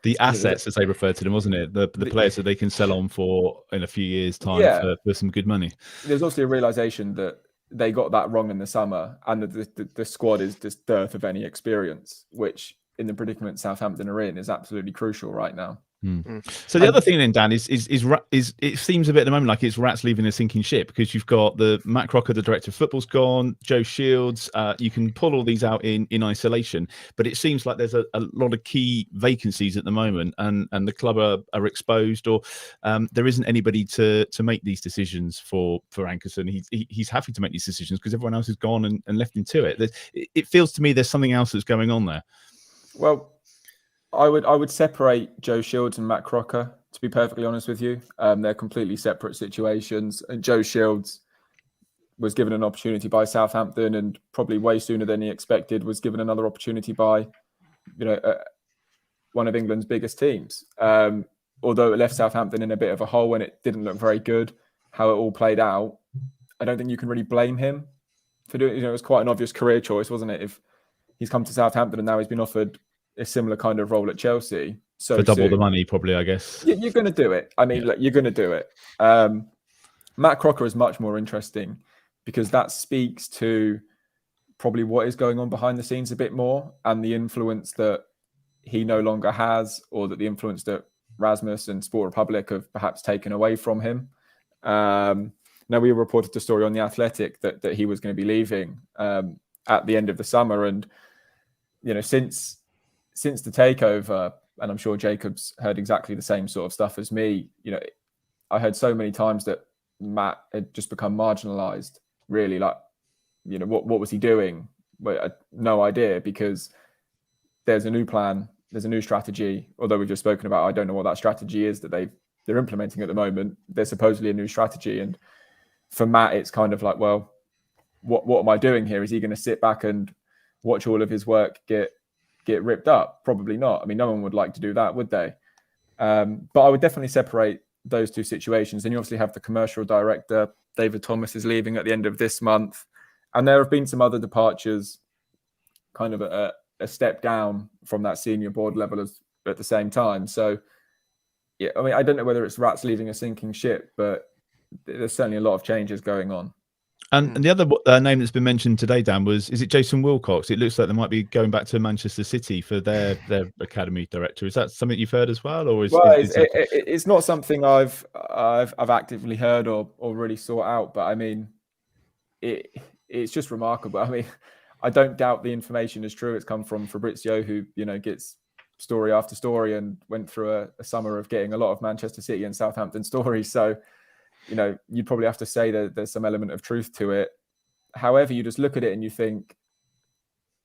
The assets, as they refer to them, wasn't it? The players that they can sell on for in a few years' time for some good money. There's also a realisation that they got that wrong in the summer, and that the squad is just dearth of any experience, which in the predicament Southampton are in is absolutely crucial right now. So the other thing then, Dan, is it seems a bit at the moment like it's rats leaving a sinking ship, because you've got the Matt Crocker, the director of football's gone, Joe Shields. You can pull all these out in isolation, but it seems like there's a lot of key vacancies at the moment, and the club are exposed, or there isn't anybody to make these decisions for Ankerson. He's happy to make these decisions because everyone else has gone and left him to it. It feels to me there's something else that's going on there. Well, I would separate Joe Shields and Matt Crocker, to be perfectly honest with you. They're completely separate situations. And Joe Shields was given an opportunity by Southampton, and probably way sooner than he expected was given another opportunity by, one of England's biggest teams. Although it left Southampton in a bit of a hole and it didn't look very good, how it all played out, I don't think you can really blame him for doing it. It was quite an obvious career choice, wasn't it? If he's come to Southampton and now he's been offered a similar kind of role at Chelsea, so for double the money, probably, I guess. You're going to do it. I mean, look, you're going to do it. Matt Crocker is much more interesting, because that speaks to probably what is going on behind the scenes a bit more, and the influence that he no longer has, or that the influence that Rasmus and Sport Republic have perhaps taken away from him. Now, we reported the story on The Athletic that he was going to be leaving at the end of the summer. And, since the takeover, and I'm sure Jacob's heard exactly the same sort of stuff as me, I heard so many times that Matt had just become marginalised, really. Like, what was he doing? Well, no idea, because there's a new plan, there's a new strategy. Although we've just spoken about, I don't know what that strategy is that they're implementing at the moment. There's supposedly a new strategy, and for Matt, it's kind of like, well, what am I doing here? Is he going to sit back and watch all of his work get ripped up? Probably not. I mean, no one would like to do that, would they? But I would definitely separate those two situations. And you obviously have the commercial director, David Thomas, is leaving at the end of this month. And there have been some other departures, kind of a step down from that senior board level at the same time. So, yeah, I mean, I don't know whether it's rats leaving a sinking ship, but there's certainly a lot of changes going on. And the other name that's been mentioned today, Dan, is it Jason Wilcox? It looks like they might be going back to Manchester City for their academy director. Is that something you've heard as well, or it's not something I've actively heard or really sought out? But I mean, it's just remarkable. I mean, I don't doubt the information is true. It's come from Fabrizio, who gets story after story and went through a summer of getting a lot of Manchester City and Southampton stories. So, you'd probably have to say that there's some element of truth to it. However, you just look at it and you think,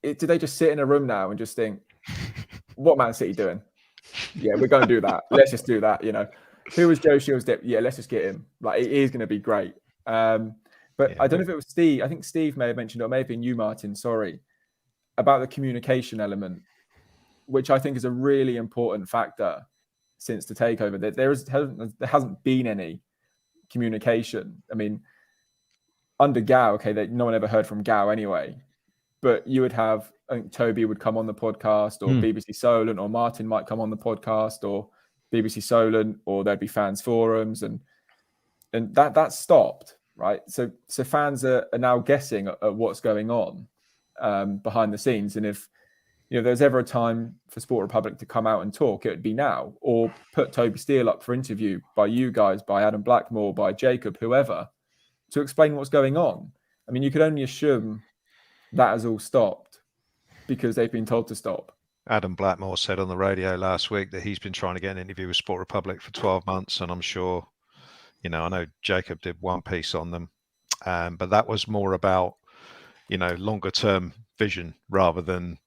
did they just sit in a room now and just think, what Man City doing? Yeah, we're going to do that. Let's just do that. Who was Joe Shields' depth? Yeah, let's just get him. Like, it is going to be great. But yeah, I don't know if it was Steve. I think Steve may have mentioned it, or may have been you, Martin, sorry, about the communication element, which I think is a really important factor since the takeover. There hasn't been any communication. I mean, under Gow, no one ever heard from Gow anyway, but you would have, I think Toby would come on the podcast, or BBC Solent, or Martin might come on the podcast, or BBC Solent, or there'd be fans forums, and that stopped, right? So fans are now guessing at what's going on behind the scenes. And if there's ever a time for Sport Republic to come out and talk, it would be now, or put Toby Steele up for interview by you guys, by Adam Blackmore, by Jacob, whoever, to explain what's going on. I mean, you could only assume that has all stopped because they've been told to stop. Adam Blackmore said on the radio last week that he's been trying to get an interview with Sport Republic for 12 months. And I'm sure, I know Jacob did one piece on them, but that was more about, longer term vision rather than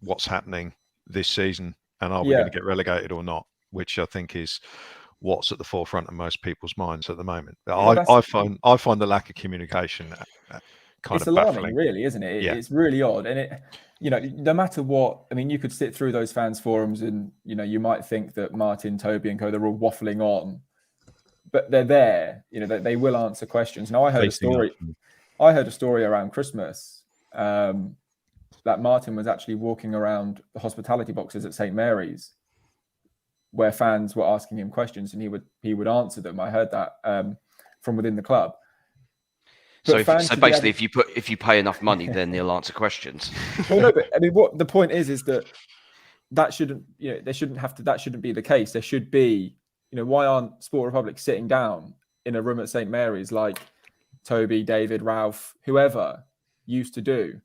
what's happening this season, and are we going to get relegated or not, which I think is what's at the forefront of most people's minds at the moment. I find the lack of communication kind of alarming, baffling, really, isn't it? It's really odd. And it, no matter what, I mean, you could sit through those fans forums and you might think that Martin, Toby and co, they're all waffling on, but they're there. They will answer questions. Now, I heard a story around Christmas that Martin was actually walking around the hospitality boxes at St. Mary's, where fans were asking him questions, and he would answer them. I heard that from within the club. But so basically, if you pay enough money, then they'll answer questions. Well, no, but I mean, what the point is that shouldn't that shouldn't be the case. There should be, why aren't Sport Republic sitting down in a room at St. Mary's like Toby, David, Ralph, whoever used to do,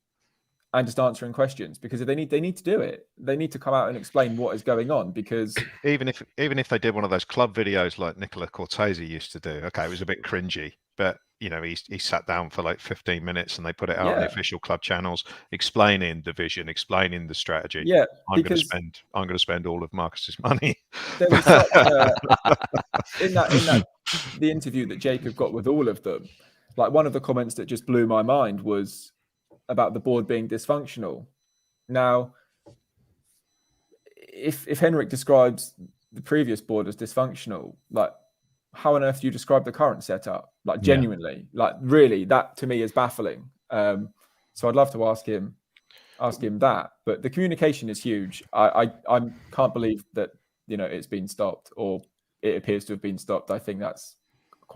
and just answering questions? Because if they need to do it, they need to come out and explain what is going on. Because even if they did one of those club videos like Nicola Cortese used to do, okay, it was a bit cringy, but he sat down for like 15 minutes and they put it out on the official club channels, explaining the vision, explaining the strategy. Yeah, I'm going to spend all of Marcus's money. There was in that the interview that Jacob got with all of them, like, one of the comments that just blew my mind was about the board being dysfunctional. Now, if Henrik describes the previous board as dysfunctional, like, how on earth do you describe the current setup? Like, genuinely, like, really, that to me is baffling. So I'd love to ask him that. But the communication is huge. I can't believe that it's been stopped, or it appears to have been stopped. I think that's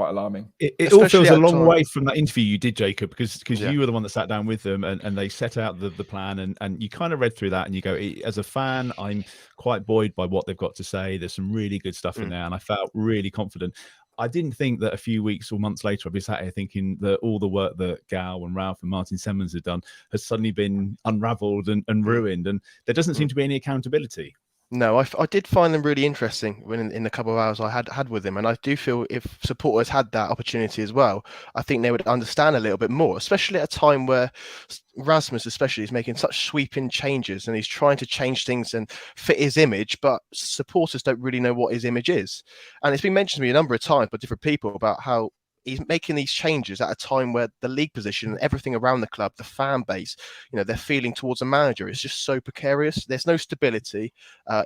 quite alarming. It all Especially feels a at long time. way from that interview you did, Jacob, because Yeah. you were the one that sat down with them and they set out the plan and you kind of read through that and you go, as a fan, I'm quite buoyed by what they've got to say. There's some really good stuff in there and I felt really confident. I didn't think that a few weeks or months later I'd be sat here thinking that all the work that Gal and Ralph and Martin Semmons had done has suddenly been unravelled and ruined, and there doesn't seem to be any accountability. No, I did find them really interesting when in the couple of hours I had with them, and I do feel if supporters had that opportunity as well, I think they would understand a little bit more, especially at a time where Rasmus especially is making such sweeping changes and he's trying to change things and fit his image, but supporters don't really know what his image is. And it's been mentioned to me a number of times by different people about how he's making these changes at a time where the league position and everything around the club, the fan base, their feeling towards a manager is just so precarious. There's no stability.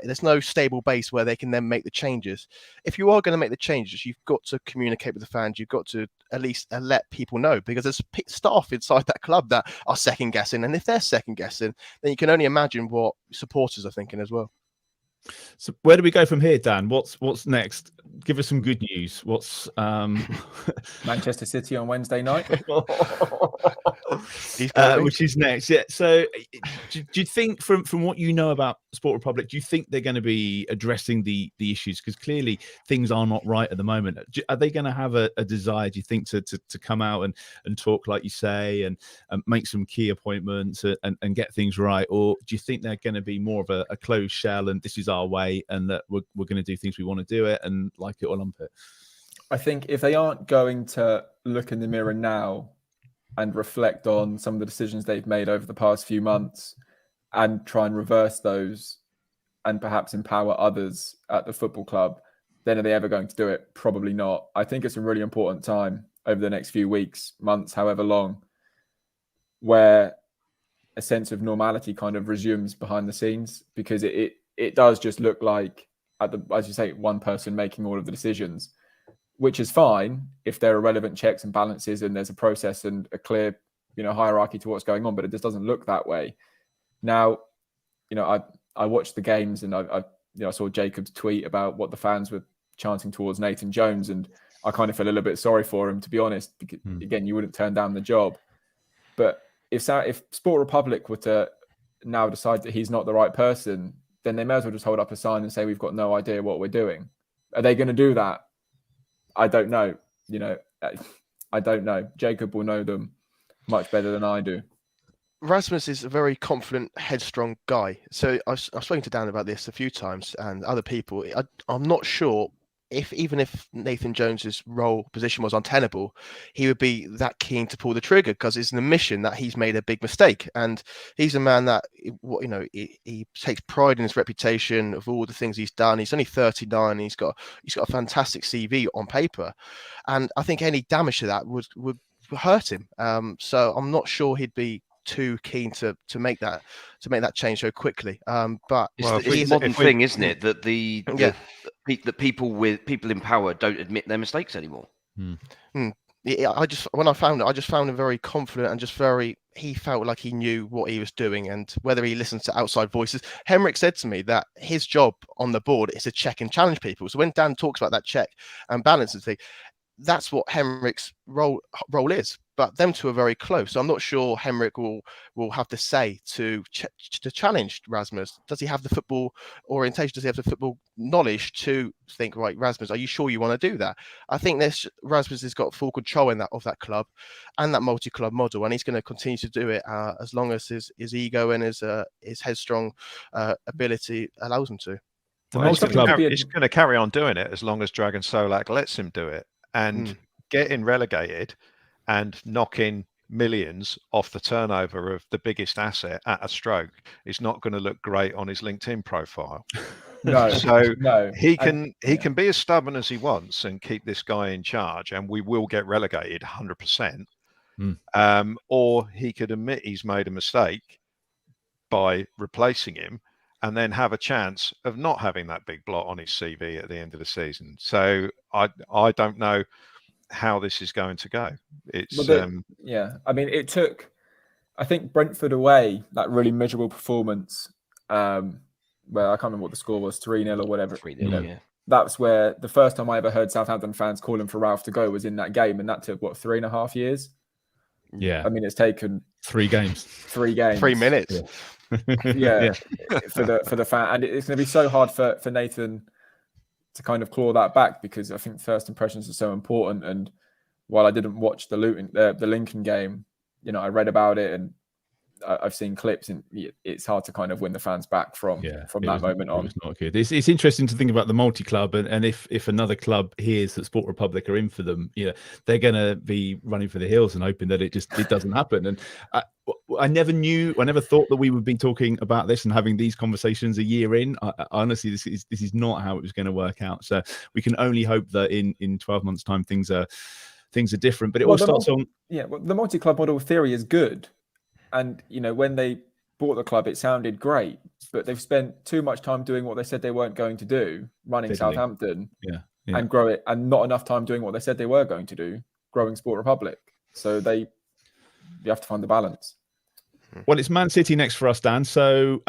There's no stable base where they can then make the changes. If you are going to make the changes, you've got to communicate with the fans. You've got to at least let people know, because there's staff inside that club that are second guessing. And if they're second guessing, then you can only imagine what supporters are thinking as well. So where do we go from here, Dan? What's next? Give us some good news. What's Manchester City on Wednesday night? Which is next? Yeah. So do you think from what you know about Sport Republic, do you think they're going to be addressing the issues? Because clearly things are not right at the moment. Are they going to have a desire, do you think, to come out and talk like you say and make some key appointments and get things right? Or do you think they're going to be more of a closed shell and this is our way and that we're going to do things we want to do it and like it or lump it? I think if they aren't going to look in the mirror now and reflect on some of the decisions they've made over the past few months and try and reverse those and perhaps empower others at the football club, then are they ever going to do it? Probably not. I think it's a really important time over the next few weeks, months, however long, where a sense of normality kind of resumes behind the scenes, because it does just look like, as you say, one person making all of the decisions, which is fine if there are relevant checks and balances and there's a process and a clear, hierarchy to what's going on, but it just doesn't look that way. Now, I watched the games and I saw Jacob's tweet about what the fans were chanting towards Nathan Jones, and I kind of feel a little bit sorry for him, to be honest, because again, you wouldn't turn down the job. But if Sport Republic were to now decide that he's not the right person, then they may as well just hold up a sign and say, we've got no idea what we're doing. Are they going to do that? I don't know. I don't know. Jacob will know them much better than I do. Rasmus is a very confident, headstrong guy. So I've spoken to Dan about this a few times and other people. I'm not sure even if Nathan Jones's position was untenable, he would be that keen to pull the trigger, because it's an admission that he's made a big mistake. And he's a man that, he takes pride in his reputation of all the things he's done. He's only 39. He's got a fantastic CV on paper. And I think any damage to that would hurt him. So I'm not sure he'd be too keen to make that change so quickly. But it's a modern thing, isn't it? That that people in power don't admit their mistakes anymore. Yeah, when I found it, I just found him very confident and he felt like he knew what he was doing, and whether he listens to outside voices. Henrik said to me that his job on the board is to check and challenge people. So when Dan talks about that check and balance and thing, that's what Henrik's role is. But them two are very close. So I'm not sure Henrik will have the say to challenge Rasmus. Does he have the football orientation? Does he have the football knowledge to think, right, Rasmus, are you sure you want to do that? I think Rasmus has got full control of that club and that multi-club model, and he's going to continue to do it as long as his ego and his headstrong ability allows him to. Well, he's going to carry on doing it as long as Dragan Solak lets him do it. And getting relegated and knocking millions off the turnover of the biggest asset at a stroke is not going to look great on his LinkedIn profile. He can be as stubborn as he wants and keep this guy in charge, and we will get relegated 100%. Or he could admit he's made a mistake by replacing him and then have a chance of not having that big blot on his CV at the end of the season. So I don't know how this is going to go. It took, I think, Brentford away, that really miserable performance, where I can't remember what the score was, 3-0 or whatever. 3-0, that's where the first time I ever heard Southampton fans calling for Ralph to go was in that game, and that took 3.5 years. Yeah, I mean, it's taken 3 games, 3 games, 3 minutes. yeah, for the fan, and it's going to be so hard for Nathan to kind of claw that back, because I think first impressions are so important. And while I didn't watch the Lincoln game, I read about it and I've seen clips, and it's hard to kind of win the fans back from that moment on. It's not good. It's interesting to think about the multi-club, and if another club hears that Sport Republic are in for them, they're going to be running for the hills and hoping that it doesn't happen. And I never thought that we would be talking about this and having these conversations a year in. Honestly, this is not how it was going to work out. So we can only hope that in 12 months' time things are different. But it all starts on the multi-club model theory is good. And, when they bought the club, it sounded great, but they've spent too much time doing what they said they weren't going to do, running Southampton and grow it, and not enough time doing what they said they were going to do, growing Sport Republic. So you have to find the balance. Well, it's Man City next for us, Dan. So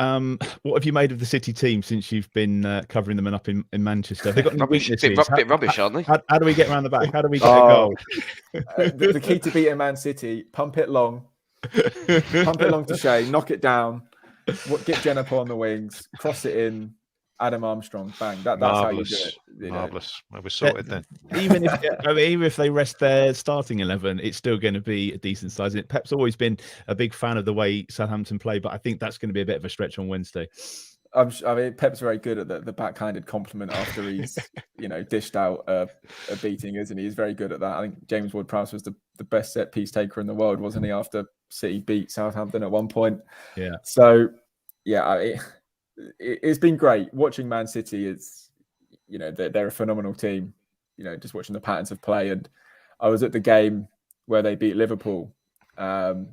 what have you made of the City team since you've been covering them and up in Manchester? They've got bit rubbish, aren't they? How do we get around the back? How do we get a goal? The key to beating Man City, pump it long. Pump it long to Shea, knock it down, get Jennifer on the wings, cross it in, Adam Armstrong, bang. That's how you do it. Marvellous. Well, we're sorted then. Even if they rest their starting 11, it's still going to be a decent size. Pep's always been a big fan of the way Southampton play, but I think that's going to be a bit of a stretch on Wednesday. Pep's very good at the backhanded compliment after he's, dished out a beating, isn't he? He's very good at that. I think James Ward-Prowse was the best set piece taker in the world, wasn't he? After City beat Southampton at one point. Yeah. So, it's been great watching Man City. It's, they're a phenomenal team. Just watching the patterns of play, and I was at the game where they beat Liverpool, and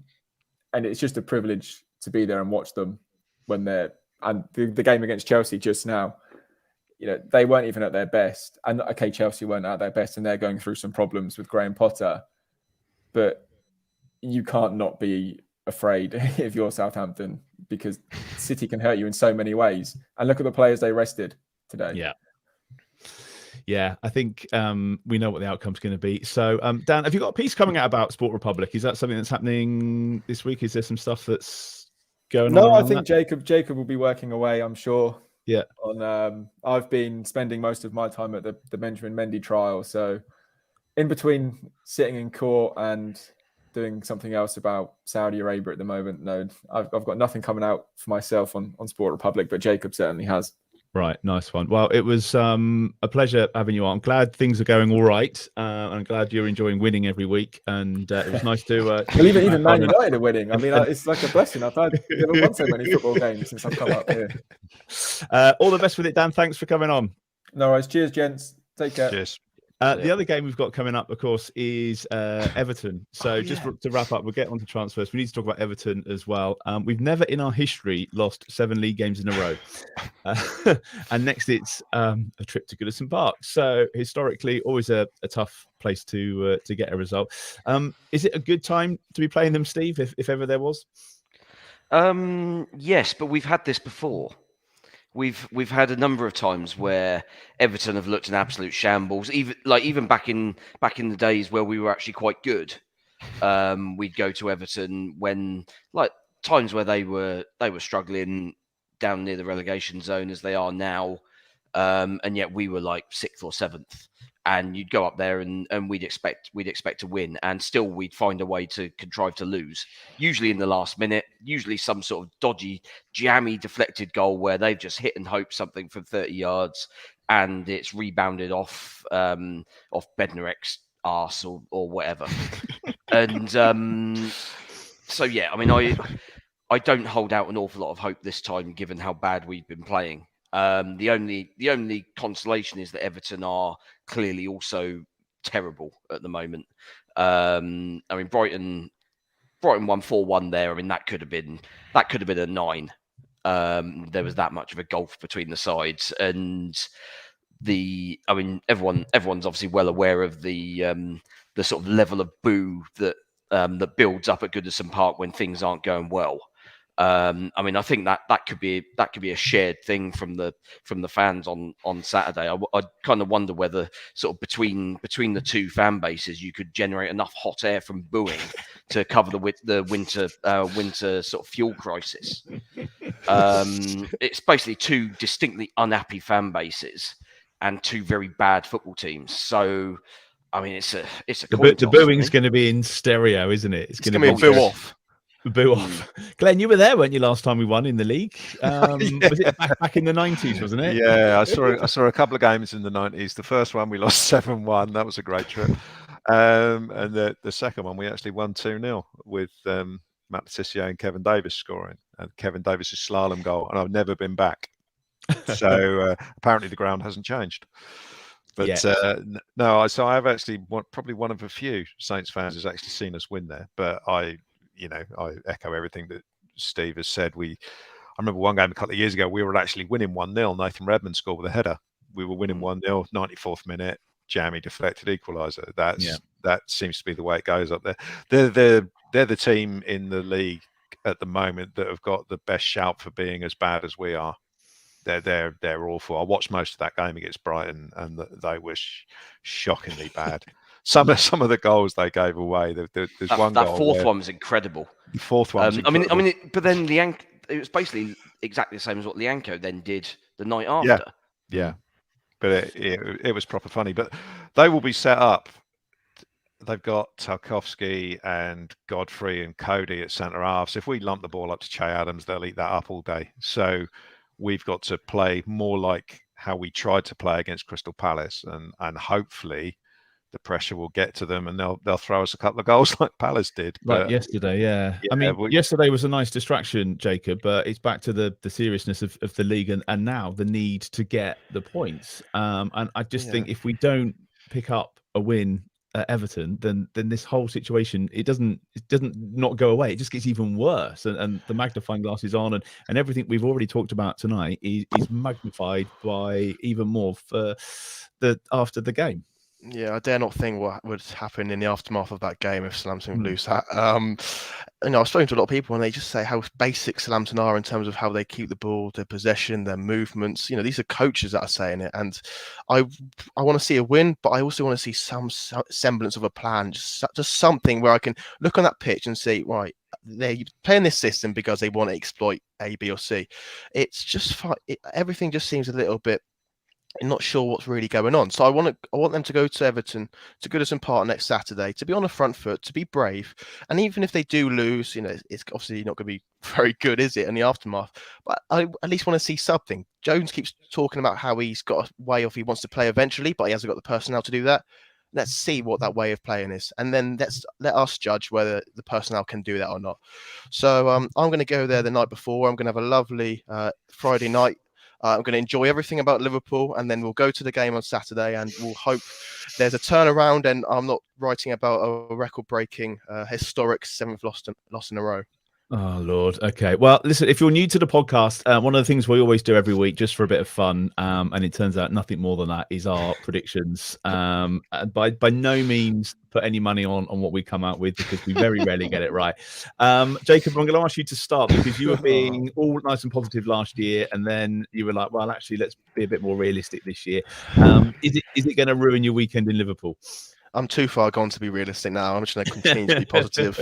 it's just a privilege to be there and watch them when they're. And the game against Chelsea just now, they weren't even at their best. And okay, Chelsea weren't at their best, and they're going through some problems with Graham Potter. But you can't not be afraid if you're Southampton, because City can hurt you in so many ways. And look at the players they rested today. Yeah, I think we know what the outcome's going to be. So, Dan, have you got a piece coming out about Sport Republic? Is that something that's happening this week? Is there some stuff that's going on? No, I think Jacob will be working away, I'm sure. Yeah. I've been spending most of my time at the Benjamin Mendy trial. So in between sitting in court and doing something else about Saudi Arabia at the moment, no, I've got nothing coming out for myself on Sport Republic, but Jacob certainly has. Right, nice one. Well, it was a pleasure having you on. I'm glad things are going all right. I'm glad you're enjoying winning every week, and it was nice to. Believe it, even Man United are winning. I mean, it's like a blessing. I've never won so many football games since I've come up here. All the best with it, Dan. Thanks for coming on. No worries. Cheers, gents. Take care. Cheers. The other game we've got coming up, of course, is Everton. So just to wrap up, we'll get on to transfers. We need to talk about Everton as well. We've never in our history lost 7 league games in a row. And next it's a trip to Goodison Park. So historically, always a tough place to get a result. Is it a good time to be playing them, Steve, if ever there was? Yes, but we've had this before. We've had a number of times where Everton have looked in absolute shambles. Even back in the days where we were actually quite good, we'd go to Everton when times where they were struggling down near the relegation zone as they are now, and yet we were like 6th or 7th. And you'd go up there and we'd expect to win, and still we'd find a way to contrive to lose. Usually in the last minute, usually some sort of dodgy, jammy, deflected goal where they've just hit and hoped something from 30 yards, and it's rebounded off Bednarek's arse or whatever. And so yeah, I mean, I don't hold out an awful lot of hope this time, given how bad we've been playing. The only consolation is that Everton are clearly also terrible at the moment. I mean, Brighton won 4-1 there. I mean, that could have been a 9. There was that much of a gulf between the sides, and everyone's obviously well aware of the sort of level of boo that builds up at Goodison Park when things aren't going well. I mean, I think that could be a shared thing from the fans on Saturday. I kind of wonder whether sort of between the two fan bases you could generate enough hot air from booing to cover the winter sort of fuel crisis. It's basically two distinctly unhappy fan bases and two very bad football teams. So, I mean, it's a coin the toss, booing's really. going to be in stereo, isn't it? It's going to be a boo off. Boo off. Glenn, you were there, weren't you, last time we won in the league? Yeah. Was it back in the 90s, wasn't it? Yeah, I saw a couple of games in the 90s. The first one we lost 7-1. That was a great trip. And the second one we actually won 2-0 with Matt Letitia and Kevin Davis scoring, and Kevin Davis's slalom goal. And I've never been back. So apparently the ground hasn't changed. But Yes. no, so I've actually probably one of a few Saints fans has actually seen us win there. But I echo everything that Steve has said. I remember one game a couple of years ago, we were actually winning 1-0. Nathan Redmond scored with a header. We were winning 1-0, 94th minute, Jamie deflected equaliser. That seems to be the way it goes up there. They're the team in the league at the moment that have got the best shout for being as bad as we are. They're awful. I watched most of that game against Brighton, and they were shockingly bad. Some of the goals they gave away. There's one goal. That fourth one was incredible. The fourth one. I mean, but then it was basically exactly the same as what Lianco then did the night after. Yeah. But it was proper funny. But they will be set up. They've got Tarkovsky and Godfrey and Cody at centre half. So if we lump the ball up to Che Adams, they'll eat that up all day. So we've got to play more like how we tried to play against Crystal Palace, and hopefully the pressure will get to them and they'll throw us a couple of goals like Palace did. Like yesterday, yeah. I mean, yesterday was a nice distraction, Jacob, but it's back to the seriousness of the league and now the need to get the points. And I just think if we don't pick up a win at Everton, then this whole situation, it doesn't not go away. It just gets even worse. And the magnifying glass is on, and everything we've already talked about tonight is magnified by even more for after the game. Yeah, I dare not think what would happen in the aftermath of that game if Southampton lose that. I've spoken to a lot of people and they just say how basic Southampton are in terms of how they keep the ball, their possession, their movements. These are coaches that are saying it. And I want to see a win, but I also want to see some semblance of a plan, just something where I can look on that pitch and say, right, they're playing this system because they want to exploit A, B, or C. It's just fine. Everything just seems a little bit. I'm not sure what's really going on. So I want them to go to Everton, to Goodison Park next Saturday, to be on the front foot, to be brave. And even if they do lose, it's obviously not going to be very good, is it, in the aftermath? But I at least want to see something. Jones keeps talking about how he's got a way of he wants to play eventually, but he hasn't got the personnel to do that. Let's see what that way of playing is. And then let us judge whether the personnel can do that or not. So I'm going to go there the night before. I'm going to have a lovely Friday night. I'm going to enjoy everything about Liverpool, and then we'll go to the game on Saturday, and we'll hope there's a turnaround, and I'm not writing about a record-breaking, historic 7th loss in a row. Oh, Lord. Okay. Well, listen, if you're new to the podcast, one of the things we always do every week, just for a bit of fun, and it turns out nothing more than that, is our predictions. And by no means put any money on what we come out with, because we very rarely get it right. Jacob, I'm going to ask you to start, because you were being all nice and positive last year, and then you were like, well, actually, let's be a bit more realistic this year. Is it going to ruin your weekend in Liverpool? I'm too far gone to be realistic now. I'm just going to continue to be positive.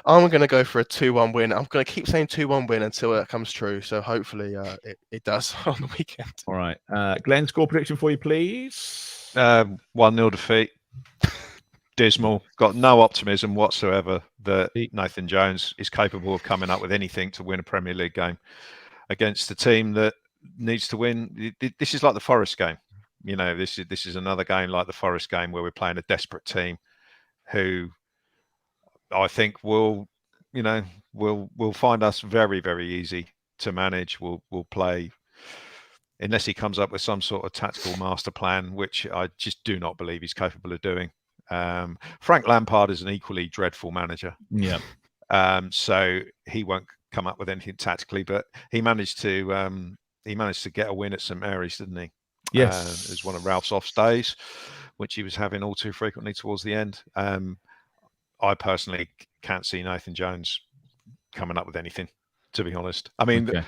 I'm going to go for a 2-1 win. I'm going to keep saying 2-1 win until it comes true. So hopefully it does on the weekend. All right. Glenn, score prediction for you, please. 1-0 defeat. Dismal. Got no optimism whatsoever that Nathan Jones is capable of coming up with anything to win a Premier League game against a team that needs to win. This is like the Forest game. This is another game like the Forest game where we're playing a desperate team who I think will find us very, very easy to manage. We'll play unless he comes up with some sort of tactical master plan, which I just do not believe he's capable of doing. Frank Lampard is an equally dreadful manager. Yeah. So he won't come up with anything tactically, but he managed to get a win at St Mary's, didn't he? Yes. It was one of Ralph's off days, which he was having all too frequently towards the end. I personally can't see Nathan Jones coming up with anything. to be honest. I mean, Okay.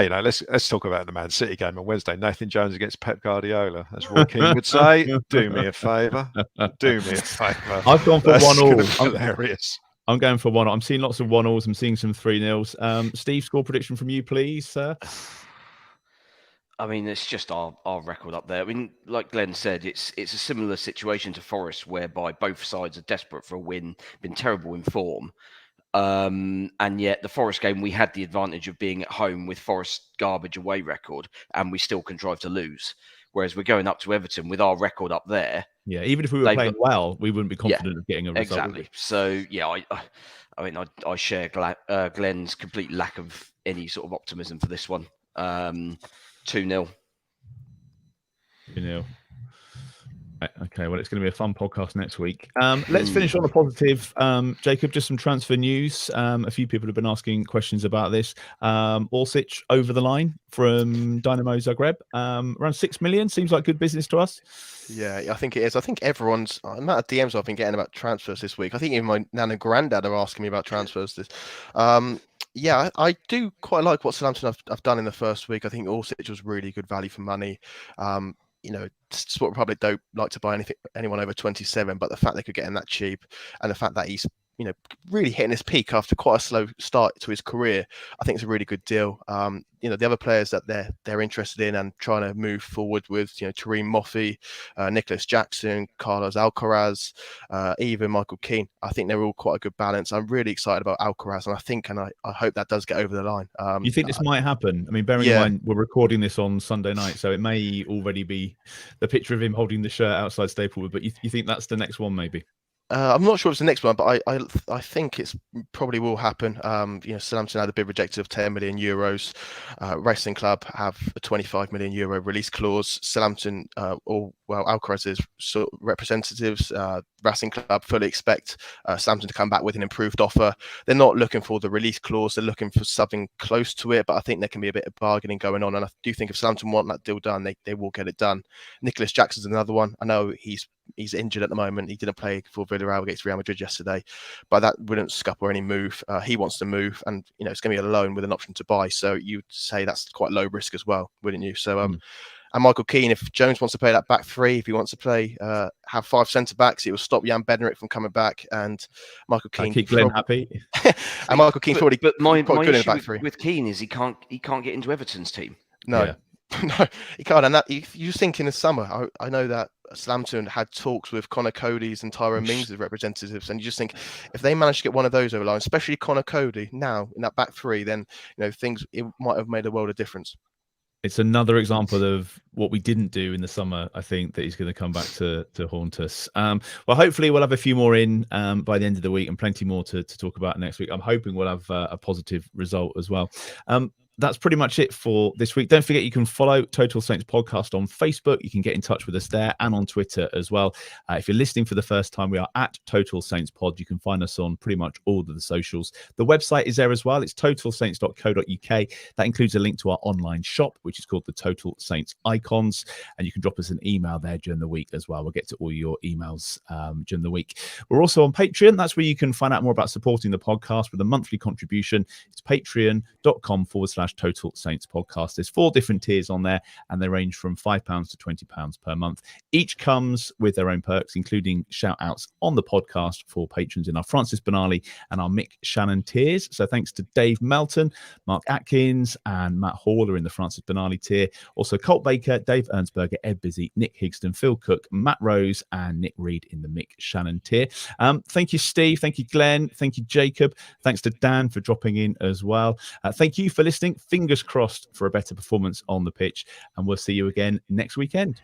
you know, let's talk about the Man City game on Wednesday. Nathan Jones against Pep Guardiola, as Roy Keane would say. Do me a favour. Do me a favour. I've gone for That's 1-1. gonna be hilarious. I'm going for 1-1. I'm seeing lots of 1-0s. I'm seeing some 3-0s. Steve, score prediction from you, please, sir. I mean, it's just our record up there. I mean, like Glenn said, it's a similar situation to Forest, whereby both sides are desperate for a win, been terrible in form. And yet the Forest game, we had the advantage of being at home with Forest garbage away record, and we still contrived to lose. Whereas we're going up to Everton with our record up there. Yeah, even if we were playing well, we wouldn't be confident of getting a result. Exactly. So, yeah, I mean, I share Glenn's complete lack of any sort of optimism for this one. 2-0. 2-0. Okay, well, it's going to be a fun podcast next week. Let's finish on a positive. Jacob, just some transfer news. A few people have been asking questions about this. Orsic over the line from Dynamo Zagreb. Around 6 million. Seems like good business to us. Yeah, I think it is. I think everyone's the amount of DMs I've been getting about transfers this week. I think even my nan and granddad are asking me about transfers. Yeah, I do quite like what Southampton have done in the first week. I think Orsic was really good value for money. You know, Sport Republic don't like to buy anyone over 27, but the fact they could get him that cheap, and the fact that he's, you know, really hitting his peak after quite a slow start to his career, I think it's a really good deal. You know, the other players that they're interested in and trying to move forward with, you know, Tareem Moffey, Nicholas Jackson, Carlos Alcaraz, even Michael Keane. I think they're all quite a good balance. I'm really excited about Alcaraz, and I hope that does get over the line. You think this might happen? I mean, bearing in mind we're recording this on Sunday night, so it may already be the picture of him holding the shirt outside Staplewood. But you think that's the next one, maybe? I'm not sure if it's the next one, but I think it's probably will happen. You know, Southampton had a bid rejected of 10 million euros. Racing Club have a 25 million euro release clause. Southampton, Alcaraz's sort of representatives, Racing Club fully expect Southampton to come back with an improved offer. They're not looking for the release clause; they're looking for something close to it. But I think there can be a bit of bargaining going on, and I do think if Southampton want that deal done, they will get it done. Nicholas Jackson's another one. I know he's injured at the moment. He didn't play for Villarreal against Real Madrid yesterday, but that wouldn't scupper any move. He wants to move, and you know it's going to be a loan with an option to buy. So you'd say that's quite low risk as well, wouldn't you? So and Michael Keane, if Jones wants to play that back three, if he wants to play, have 5 centre backs, it will stop Jan Bednaric from coming back, and Michael Keane keep Glen happy. And Michael Keane probably. But my good in the issue back three with Keane is he can't get into Everton's team. No. Yeah. No, he can't. And that you just think in the summer, I know that Southampton had talks with Connor Cody's and Tyrone Mings' representatives, and you just think if they manage to get one of those over the line, especially Connor Cody now in that back three, then you know it might have made a world of difference. It's another example of what we didn't do in the summer. I think that he's going to come back to haunt us. Well, hopefully we'll have a few more in by the end of the week and plenty more to talk about next week. I'm hoping we'll have a positive result as well. That's pretty much it for this week. Don't forget you can follow Total Saints Podcast on Facebook. You can get in touch with us there and on Twitter as well. If you're listening for the first time, we are at Total Saints Pod. You can find us on pretty much all of the socials. The website is there as well. It's totalsaints.co.uk. That includes a link to our online shop, which is called the Total Saints Icons. And you can drop us an email there during the week as well. We'll get to all your emails during the week. We're also on Patreon. That's where you can find out more about supporting the podcast with a monthly contribution. It's patreon.com/Total Saints Podcast. There's 4 different tiers on there, and they range from £5 to £20 per month. Each comes with their own perks, including shout outs on the podcast for patrons in our Francis Benali and our Mick Shannon tiers. So thanks to Dave Melton, Mark Atkins, and Matt Hall are in the Francis Benali tier. Also Colt Baker, Dave Ernstberger, Ed Busy, Nick Higston, Phil Cook, Matt Rose, and Nick Reed in the Mick Shannon tier. Thank you, Steve. Thank you, Glenn. Thank you, Jacob. Thanks to Dan for dropping in as well. Thank you for listening. Fingers crossed for a better performance on the pitch, and we'll see you again next weekend.